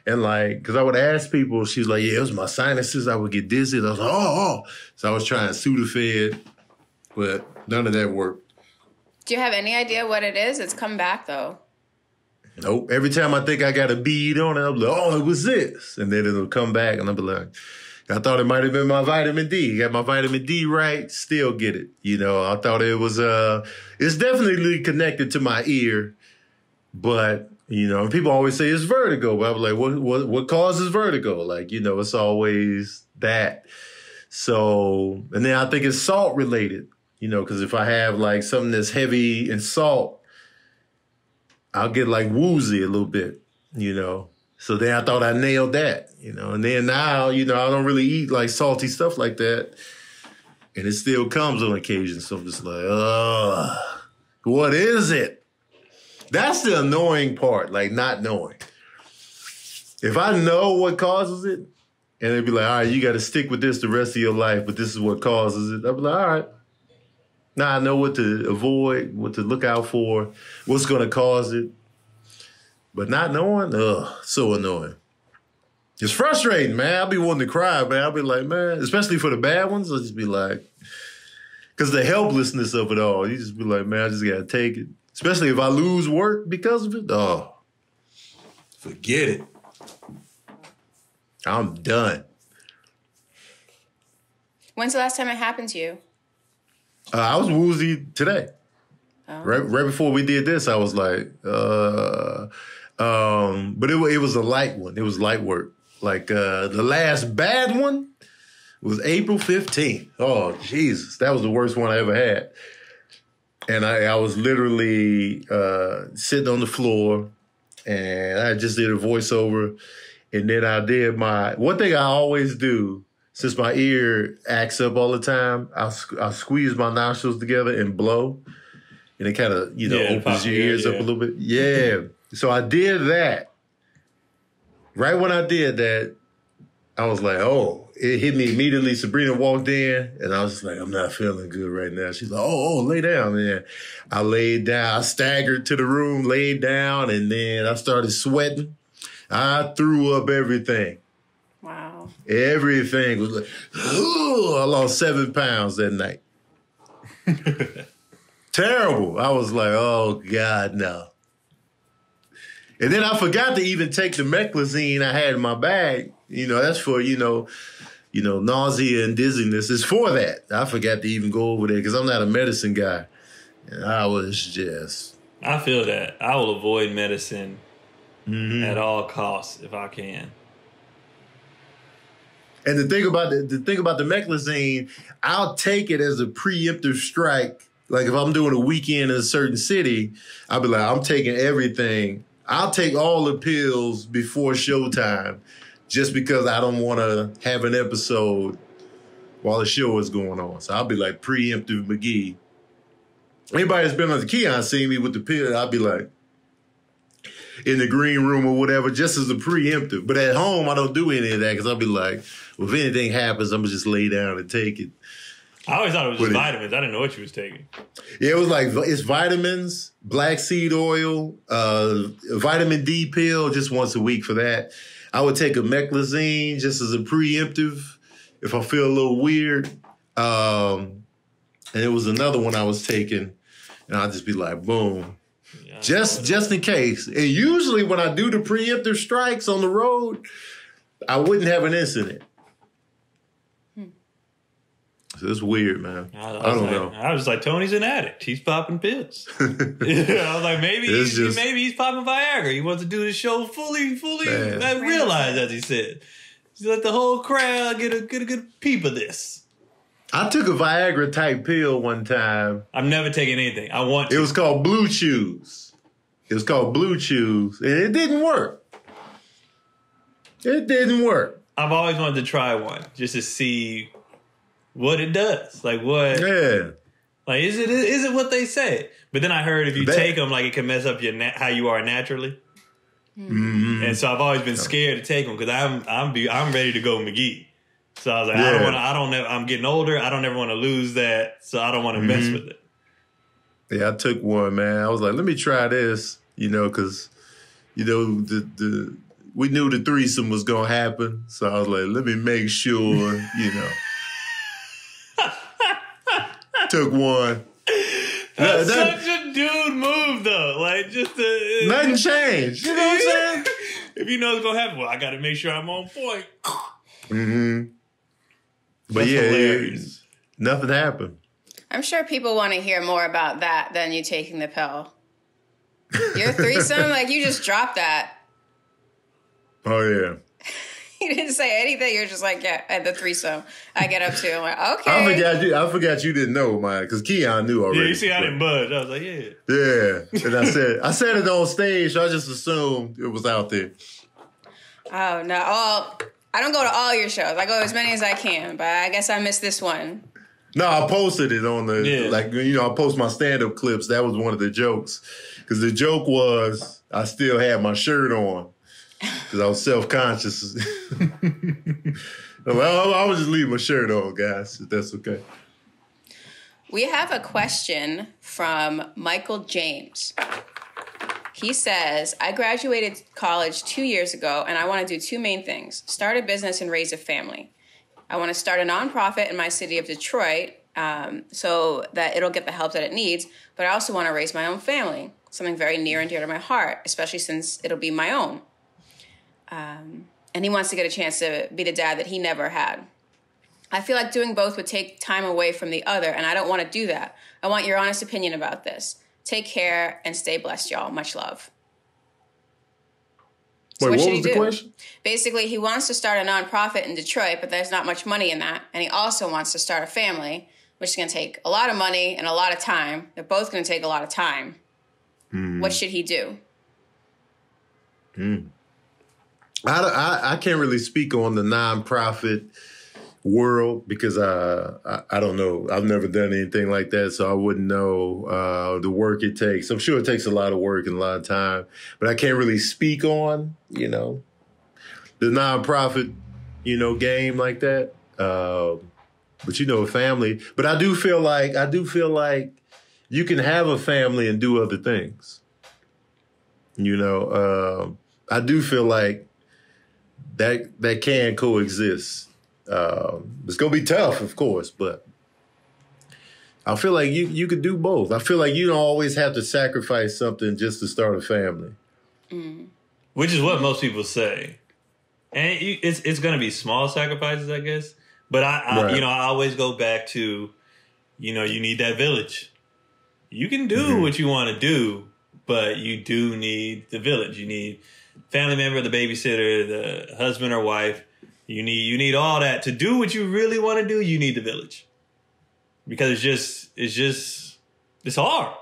And like, because I would ask people, she's like, yeah, it was my sinuses. I would get dizzy. I was like, oh. So I was trying Sudafed, but none of that worked. Do you have any idea what it is? It's come back, though. Nope. Every time I think I got a bead on it, I'll be like, oh, it was this. And then it'll come back, and I'll be like, I thought it might have been my vitamin D. Got my vitamin D right, still get it. You know, I thought it was, it's definitely connected to my ear. But, you know, people always say it's vertigo. But I was like, what causes vertigo? Like, you know, it's always that. So, and then I think it's salt related, you know, because if I have like something that's heavy in salt, I'll get like woozy a little bit, you know. So then I thought I nailed that, you know. And then now, you know, I don't really eat like salty stuff like that. And it still comes on occasion. So I'm just like, what is it? That's the annoying part, like not knowing. If I know what causes it, and they'd be like, all right, you got to stick with this the rest of your life, but this is what causes it. I'd be like, all right. Now I know what to avoid, what to look out for, what's going to cause it. But not knowing, so annoying. It's frustrating, man. I'll be wanting to cry, man. I'll be like, man, especially for the bad ones, I'll just be like, because the helplessness of it all, you just be like, man, I just got to take it. Especially if I lose work because of it, forget it. I'm done. When's the last time it happened to you? I was woozy today. Oh. Right before we did this, I was like, but it was a light one. It was light work. Like the last bad one was April 15th. Oh, Jesus. That was the worst one I ever had. And I was literally sitting on the floor, and I just did a voiceover. And then I did one thing I always do, since my ear acts up all the time, I'll squeeze my nostrils together and blow. And it kind of, you know, opens your ears up a little bit. Yeah. So I did that. Right when I did that, I was like, oh, it hit me immediately. Sabrina walked in, and I was just like, I'm not feeling good right now. She's like, oh, lay down, man. I laid down. I staggered to the room, laid down, and then I started sweating. I threw up everything. Wow. Everything was like, I lost 7 pounds that night. Terrible. I was like, oh, God, no. And then I forgot to even take the meclizine I had in my bag. You know, that's for, you know, nausea and dizziness. It's for that. I forgot to even go over there because I'm not a medicine guy. And I was just... I feel that. I will avoid medicine at all costs if I can. And the thing about the meclizine, I'll take it as a preemptive strike. Like if I'm doing a weekend in a certain city, I'll be like, I'm taking everything. I'll take all the pills before showtime just because I don't want to have an episode while the show is going on. So I'll be like preemptive McGee. Anybody that's been on the Keon seen me with the pill, I'll be like in the green room or whatever, just as a preemptive. But at home, I don't do any of that because I'll be like, well, if anything happens, I'm going to just lay down and take it. I always thought it was just vitamins. I didn't know what you was taking. Yeah, it was like, it's vitamins, black seed oil, vitamin D pill just once a week for that. I would take a meclizine just as a preemptive if I feel a little weird. And it was another one I was taking, and I'd just be like, boom. Yeah, just in case. And usually when I do the preemptive strikes on the road, I wouldn't have an incident. So it's weird, man. I don't know. I was like, Tony's an addict. He's popping pills. I was like, maybe he's popping Viagra. He wants to do the show fully realize, as he said. He let the whole crowd get a good peep of this. I took a Viagra type pill one time. I've never taken anything. I want to. It was called Blue Chews. And it didn't work. I've always wanted to try one just to see what it does. Like what? Yeah. Like is it what they say? But then I heard if you take them, like it can mess up how you are naturally. Mm-hmm. And so I've always been scared to take them because I'm ready to go McGee. So I was like, I'm getting older. I don't ever want to lose that. So I don't want to mess with it. Yeah, I took one, man. I was like, let me try this, because, we knew the threesome was going to happen. So I was like, let me make sure, Took one. That's such a dude move, though. Like, just nothing changed. You know what I'm saying? If you know it's going to happen, well, I got to make sure I'm on point. Mm-hmm. But hilarious. Nothing happened. I'm sure people want to hear more about that than you taking the pill. Your threesome, like you just dropped that. Oh, yeah. You didn't say anything. You're just like, yeah, at the threesome I get up to. I'm like, okay. I forgot you didn't know, man, because Keon knew already. Yeah, you see, I didn't budge. I was like, yeah. Yeah. And I said it on stage, so I just assumed it was out there. Oh, no. Well, I don't go to all your shows. I go as many as I can, but I guess I missed this one. No, I posted it on I post my stand-up clips. That was one of the jokes. Because the joke was I still had my shirt on. Because I was self-conscious. I would just leave my shirt on, guys, if that's okay. We have a question from Michael James. He says, I graduated college 2 years ago, and I want to do two main things. Start a business and raise a family. I want to start a nonprofit in my city of Detroit so that it'll get the help that it needs, but I also want to raise my own family, something very near and dear to my heart, especially since it'll be my own. And he wants to get a chance to be the dad that he never had. I feel like doing both would take time away from the other, and I don't want to do that. I want your honest opinion about this. Take care and stay blessed, y'all. Much love. So what should he do? The question? Basically, he wants to start a nonprofit in Detroit, but there's not much money in that. And he also wants to start a family, which is going to take a lot of money and a lot of time. They're both going to take a lot of time. What should he do? I can't really speak on the nonprofit world because I don't know. I've never done anything like that, so I wouldn't know the work it takes. I'm sure it takes a lot of work and a lot of time, but I can't really speak on, the nonprofit, game like that. But a family. But I do feel like you can have a family and do other things. I do feel like that can coexist. It's gonna be tough, of course, but I feel like you could do both. I feel like you don't always have to sacrifice something just to start a family. Which is what most people say, and it's gonna be small sacrifices, I guess. But I always go back to, you need that village. You can do what you want to do, but you do need the village. You need family member, the babysitter, the husband or wife. You need all that to do what you really want to do. You need the village because it's hard.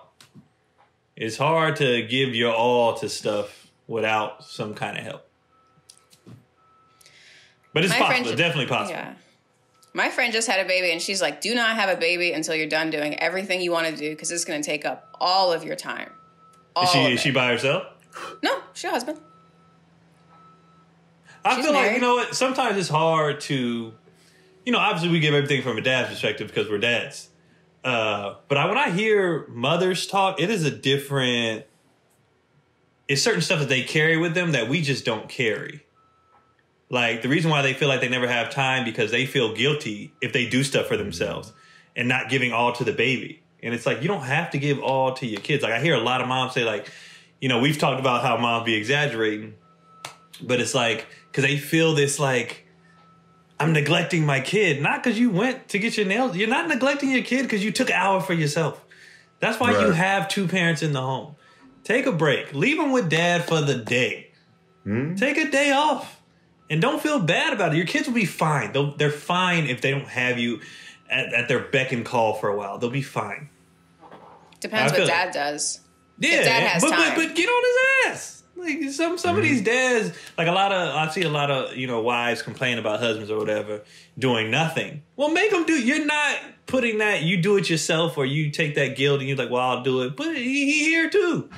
It's hard to give your all to stuff without some kind of help. But it's possible. It's definitely possible. Yeah. My friend just had a baby, and she's like, do not have a baby until you're done doing everything you want to do because it's going to take up all of your time. Is she by herself? No, she's a husband. I feel like, you know what? Sometimes it's hard to obviously we give everything from a dad's perspective because we're dads. But when I hear mothers talk, it is it's certain stuff that they carry with them that we just don't carry. Like, the reason why they feel like they never have time because they feel guilty if they do stuff for themselves and not giving all to the baby. And it's like, you don't have to give all to your kids. Like, I hear a lot of moms say, like, we've talked about how moms be exaggerating, but it's like, because they feel this, like, I'm neglecting my kid. Not because you went to get your nails. You're not neglecting your kid because you took an hour for yourself. That's why you have two parents in the home. Take a break. Leave them with dad for the day. Take a day off. And don't feel bad about it. Your kids will be fine. They're fine if they don't have you at their beck and call for a while. They'll be fine. Depends what dad does. Yeah, if dad has time. But get on his ass. Like, some of these dads, like I see a lot of, wives complain about husbands or whatever doing nothing. Well, make them do. You're not putting that, you do it yourself, or you take that guilt and you're like, well, I'll do it. But he here too.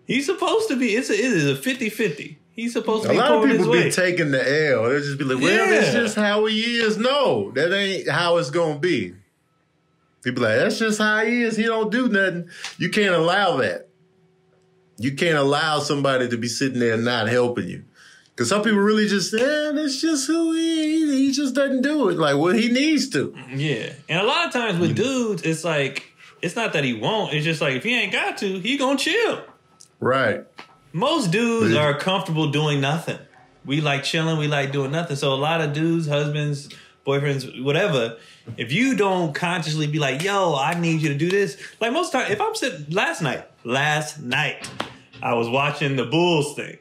He's supposed to be, it is a 50-50. He's supposed to be pulling his weight. A lot of people be taking the L. They'll just be like, well, that's just how he is. No, that ain't how it's going to be. People like, that's just how he is. He don't do nothing. You can't allow that. You can't allow somebody to be sitting there and not helping you. Because some people really just, that's just who he is. He just doesn't do it. Like, well, he needs to. Yeah. And a lot of times with dudes, it's like, it's not that he won't. It's just like, if he ain't got to, he gonna chill. Right. Most dudes are comfortable doing nothing. We like chilling. We like doing nothing. So a lot of dudes, husbands, boyfriends, whatever, if you don't consciously be like, yo, I need you to do this. Like most time, if I'm sitting, last night, I was watching the Bulls thing.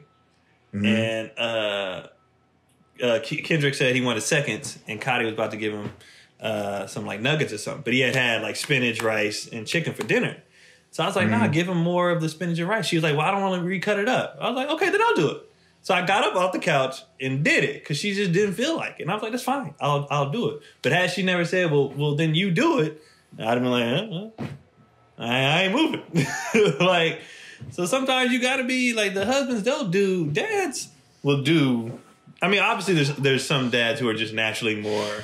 And Kendrick said he wanted seconds, and Cotty was about to give him some like nuggets or something. But he had like spinach, rice, and chicken for dinner. So I was like, nah, give him more of the spinach and rice. She was like, well, I don't want to recut it up. I was like, okay, then I'll do it. So I got up off the couch and did it because she just didn't feel like it. And I was like, that's fine. I'll do it. But had she never said, well, then you do it, I'd have been like, I ain't moving. Like, so sometimes you got to be like, the husbands, they'll do, dads will do. I mean, obviously there's some dads who are just naturally more,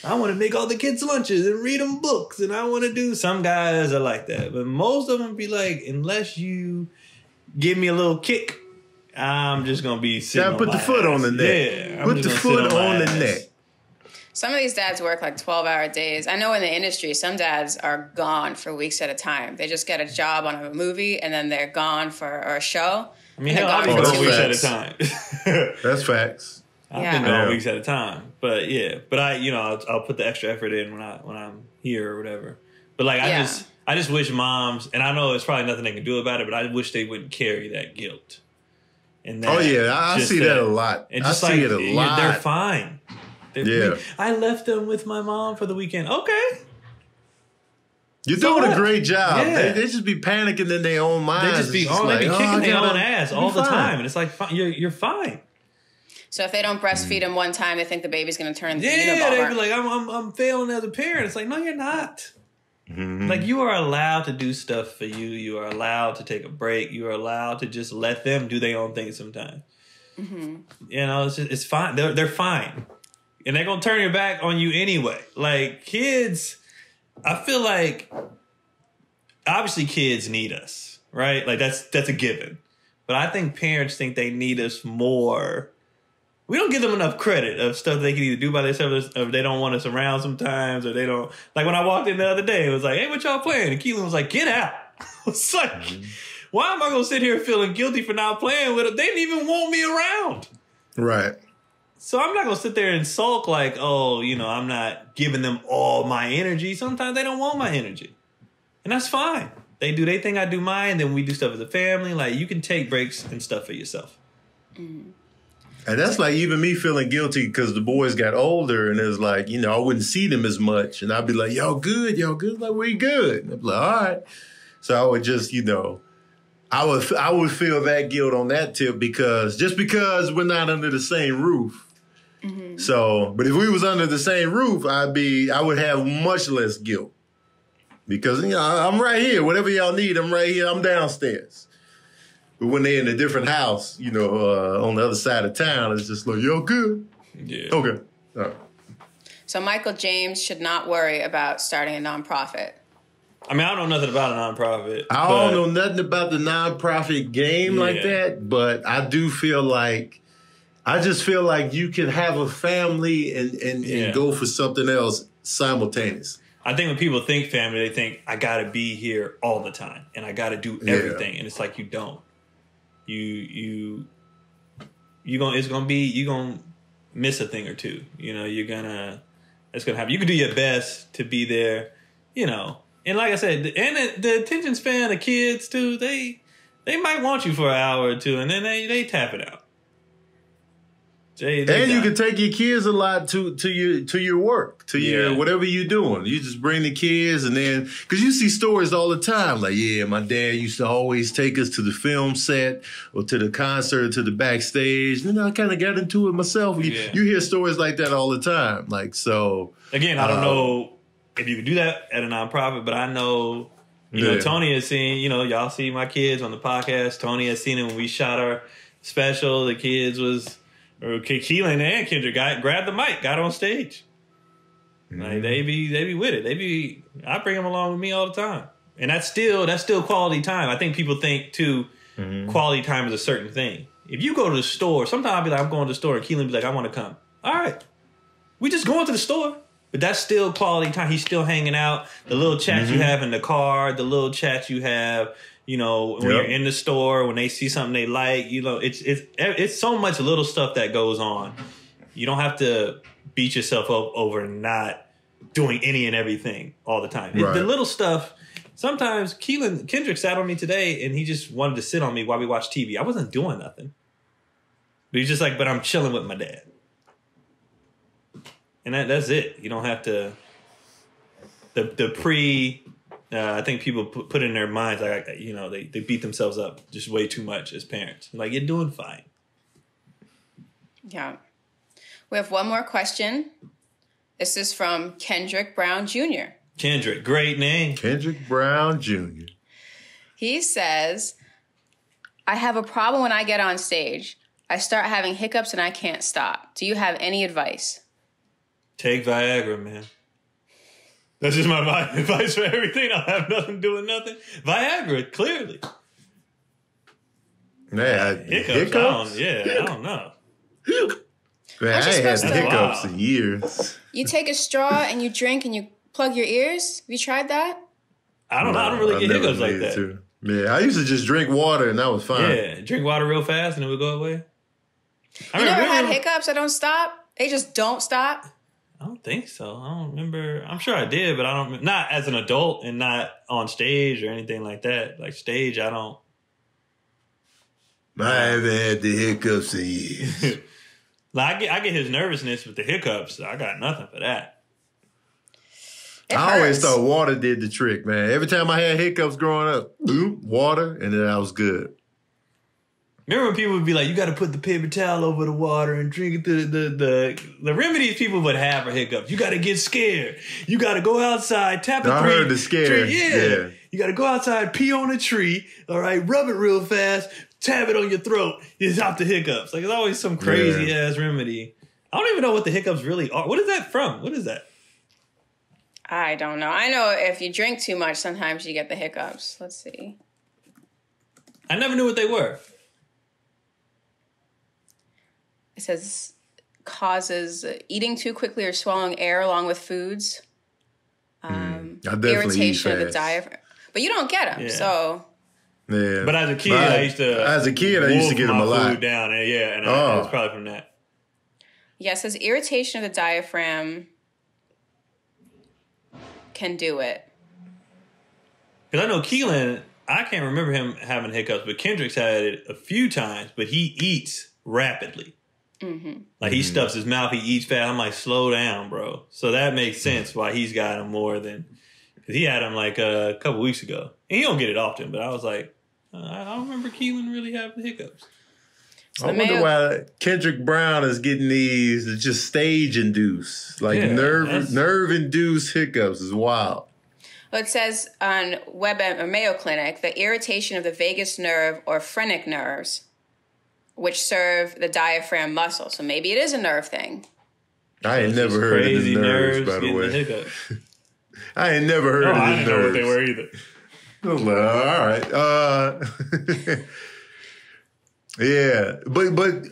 I want to make all the kids lunches and read them books, and I want to do. Some guys are like that, but most of them be like, unless you give me a little kick, I'm just gonna be sitting. Yeah, put the foot on the neck. Yeah, put the foot on the neck. Some of these dads work like 12-hour days. I know in the industry, some dads are gone for weeks at a time. They just get a job on a movie, and then they're gone for a show. I mean, I'll be gone weeks at a time. That's facts. I've been gone weeks at a time, but I'll put the extra effort in when I'm here or whatever. But like, I just wish moms, and I know it's probably nothing they can do about it, but I wish they wouldn't carry that guilt. And that, I see that a lot. And just I see it a lot. They're fine. I left them with my mom for the weekend. Okay. You're doing a great job. Yeah. They just be panicking in their own minds. They be kicking their own ass all the time, and it's like you're fine. So if they don't breastfeed him one time, they think the baby's going to turn the they be like, I'm failing as a parent. It's like, no, you're not. Like, you are allowed to do stuff for you. You are allowed to take a break. You are allowed to just let them do their own thing sometimes. It's fine. They're fine, and they're gonna turn your back on you anyway. Like, kids, I feel like obviously kids need us, right? Like that's a given. But I think parents think they need us more. We don't give them enough credit of stuff they can either do by themselves, or they don't want us around sometimes, or they don't. Like when I walked in the other day, it was like, hey, what y'all playing? And Keelan was like, get out. I was like, why am I going to sit here feeling guilty for not playing with them? They didn't even want me around. Right. So I'm not going to sit there and sulk like, I'm not giving them all my energy. Sometimes they don't want my energy. And that's fine. They do their thing, I do mine, then we do stuff as a family. Like, you can take breaks and stuff for yourself. And that's like even me feeling guilty because the boys got older and it's like, I wouldn't see them as much. And I'd be like, y'all good? Like, we good. And I'd be like, all right. So I would just, I would feel that guilt on that tip because we're not under the same roof. So, but if we was under the same roof, I would have much less guilt because, I'm right here. Whatever y'all need, I'm right here. I'm downstairs. But when they're in a different house, on the other side of town, it's just like, yo, good. Yeah. Okay. All right. So Michael James should not worry about starting a nonprofit. I mean, I don't know nothing about a nonprofit. I don't know nothing about the nonprofit game like that, but I do feel like, I just feel like you can have a family and go for something else simultaneous. I think when people think family, they think, I got to be here all the time and I got to do everything. And it's like, you don't. You're going to miss a thing or two. You know, it's going to happen. You can do your best to be there, you know. And like I said, and the attention span of kids too, they might want you for an hour or two and then they tap it out. You can take your kids a lot to your work, to your whatever you're doing. You just bring the kids, and then because you see stories all the time, like my dad used to always take us to the film set or to the concert, to the backstage. And I kind of got into it myself. You hear stories like that all the time. Like so. Again, I don't know if you can do that at a nonprofit, but I know. You know, Tony has seen. You know, y'all see my kids on the podcast. Tony has seen it when we shot our special. The kids was. Or Keelan and Kendrick grabbed the mic, got on stage. Like they be with it. I bring them along with me all the time, and that's still quality time. I think people think too, quality time is a certain thing. If you go to the store, sometimes I'll be like, I'm going to the store, and Keelan be like, I want to come. All right, we just going to the store, but that's still quality time. He's still hanging out. The little chats you have in the car, the little chats you have. You know, when you're in the store, when they see something they like, you know, it's so much little stuff that goes on. You don't have to beat yourself up over not doing any and everything all the time. The little stuff, sometimes Kendrick sat on me today and he just wanted to sit on me while we watched TV. I wasn't doing nothing. But he's just like, but I'm chilling with my dad. And that's it. You don't have to, I think people put in their minds, like, you know, they beat themselves up just way too much as parents. Like, you're doing fine. Yeah. We have one more question. This is from Kendrick Brown Jr. Kendrick, great name. Kendrick Brown Jr. He says, I have a problem when I get on stage. I start having hiccups and I can't stop. Do you have any advice? Take Viagra, man. That's just my advice for everything. I have nothing doing nothing. Viagra, clearly. Yeah, hiccups? I don't know. Man, I ain't had hiccups in years. You take a straw and you drink and you plug your ears? Have you tried that? I don't really get hiccups like that. Too. Yeah, I used to just drink water and that was fine. Yeah, drink water real fast and it would go away. You never had hiccups that don't stop? They just don't stop? I don't think so. I don't remember. I'm sure I did, but I don't. Not as an adult and not on stage or anything like that. Like stage, I don't. I haven't had the hiccups in years. Like I get his nervousness with the hiccups. I got nothing for that. I always thought water did the trick, man. Every time I had hiccups growing up, water, and then I was good. Remember when people would be like, you got to put the paper towel over the water and drink it. The remedies people would have for hiccups. You got to get scared. You got to go outside, tap a tree. I heard the scare. Yeah. You got to go outside, pee on a tree, all right, rub it real fast, tap it on your throat. You stop the hiccups. Like, it's always some crazy-ass remedy. I don't even know what the hiccups really are. What is that from? What is that? I don't know. I know if you drink too much, sometimes you get the hiccups. Let's see. I never knew what they were. It says causes eating too quickly or swallowing air along with foods. Irritation of the diaphragm. But you don't get them, so. Yeah. But as a kid, I used to get them a lot. Food down, and it's probably from that. Yeah, it says irritation of the diaphragm can do it. Because I know Keelan, I can't remember him having hiccups, but Kendrick's had it a few times, but he eats rapidly. Mm-hmm. Like he stuffs his mouth, he eats fast. I'm like, slow down, bro. So that makes sense why he's got him more than, because he had him like a couple weeks ago. And he don't get it often, but I was like, I don't remember Keelan really having hiccups. So I wonder why Kendrick Brown is getting these just stage induced, like nerve induced hiccups is wild. Well, it says on Mayo Clinic, the irritation of the vagus nerve or phrenic nerves, which serve the diaphragm muscle. So maybe it is a nerve thing. I ain't never heard of the nerves, by the way. I ain't never heard of the nerves. I didn't know what they were either. All right. Yeah, but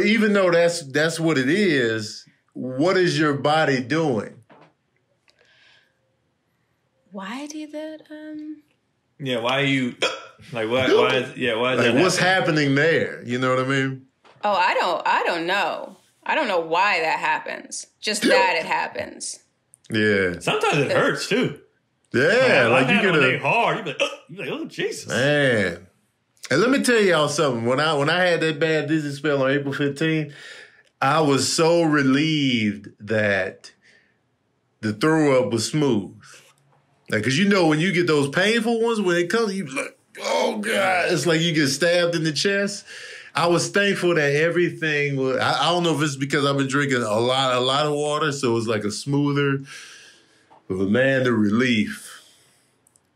even though that's what it is, what is your body doing? Why do that? Yeah, why are you like why is like that what's happening there? You know what I mean? Oh, I don't know. I don't know why that happens. Just that it happens. Yeah. Sometimes it hurts too. Yeah, like you get a hard. You're like, oh Jesus, man. And let me tell y'all something. When I had that bad dizzy spell on April 15th, I was so relieved that the throw up was smooth. Like, cause you know when you get those painful ones, when it comes, you like, oh God, it's like you get stabbed in the chest. I was thankful that everything was. I don't know if it's because I've been drinking a lot of water, so it was like a smoother. But man, the relief.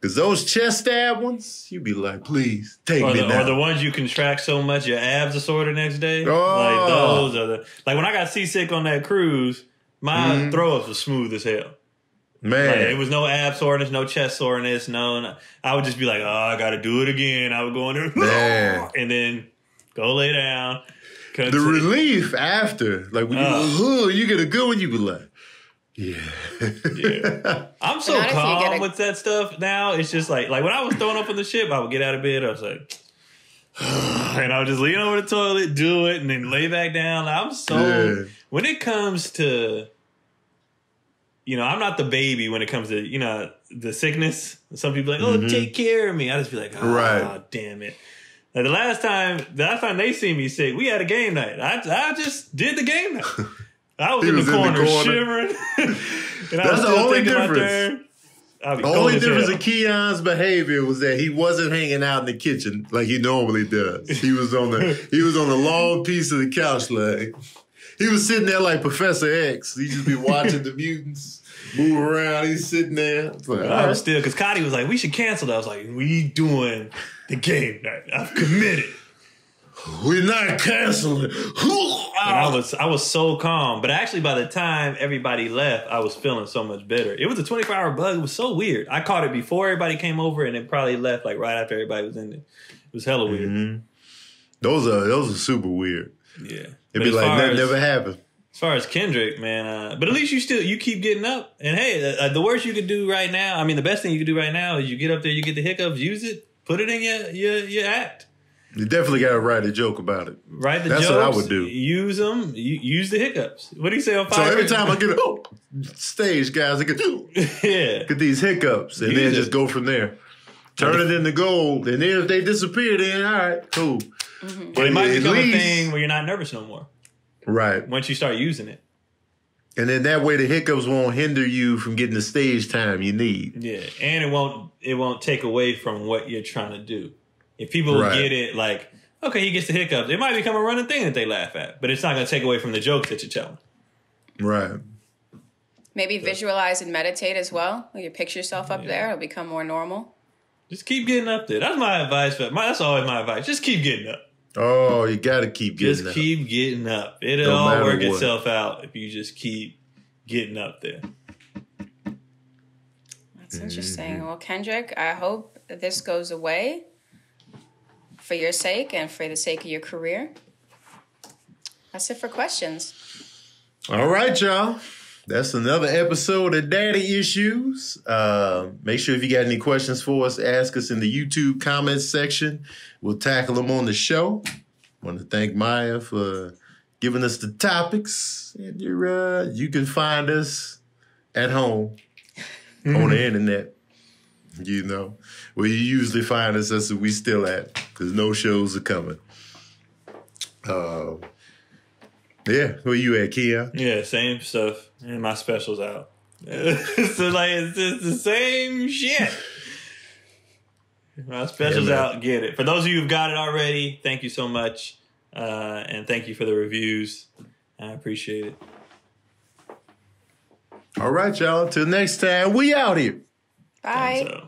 Cause those chest stab ones, you be like, please take me now. Or the ones you contract so much your abs are sore the next day. Oh. Like those are like when I got seasick on that cruise, my throw ups was smooth as hell. Man, like, it was no ab soreness, no chest soreness, no. I would just be like, oh, I got to do it again. I would go in there and then go lay down. The relief after, like when you get a good one, you be like, yeah. I'm so calm with that stuff now. It's just like when I was throwing up on the ship, I would get out of bed. I was like, and I would just lean over the toilet, do it, and then lay back down. I'm so when it comes to. I'm not the baby when it comes to, the sickness. Some people are like, take care of me. I just be like, damn it. Like the last time they see me sick, we had a game night. I just did the game night. I was in the corner shivering. And that's the only difference. The only difference in Keon's behavior was that he wasn't hanging out in the kitchen like he normally does. He was on the long piece of the couch leg. He was sitting there like Professor X. He just be watching the mutants move around. He's sitting there. Like, I was still, because Cotty was like, we should cancel that. I was like, we doing the game night. I've committed. We're not canceling. And I was so calm. But actually, by the time everybody left, I was feeling so much better. It was a 24-hour bug. It was so weird. I caught it before everybody came over, and it probably left like right after everybody was in there. It was hella weird. Mm-hmm. Those are super weird. Yeah. It'd be like that never happened. As far as Kendrick, man, but at least you keep getting up. And hey, the worst you could do right now, I mean, the best thing you could do right now is you get up there, you get the hiccups, use it, put it in your act. You definitely got to write a joke about it. Write the jokes. That's what I would do. Use them. Use the hiccups. What do you say on fire? So every time I get stage, guys, I get these hiccups, and then just go from there. Turn it into gold, and then if they disappear, then all right, cool. Mm-hmm. But it might become a thing where you're not nervous no more. Right. Once you start using it. And then that way the hiccups won't hinder you from getting the stage time you need. Yeah. And it won't take away from what you're trying to do. If people get it like, okay, he gets the hiccups, it might become a running thing that they laugh at. But it's not going to take away from the jokes that you're telling. Right. Maybe visualize and meditate as well. You picture yourself up there. It'll become more normal. Just keep getting up there. That's my advice. That's always my advice. Just keep getting up. Oh, you got to keep getting up. Just keep getting up. It'll all work itself out if you just keep getting up there. That's interesting. Well, Kendrick, I hope this goes away for your sake and for the sake of your career. That's it for questions. All right, y'all. That's another episode of Daddy Issues. Make sure if you got any questions for us, ask us in the YouTube comments section. We'll tackle them on the show. Want to thank Maya for giving us the topics. And you can find us at home on the internet. You know, where you usually find us, that's where we still at, because no shows are coming. Yeah, where you at, Keon? Yeah, same stuff. And my special's out. So it's just the same shit. My special's out. Get it. For those of you who've got it already, thank you so much. And thank you for the reviews. I appreciate it. All right, y'all. Until next time, we out here. Bye.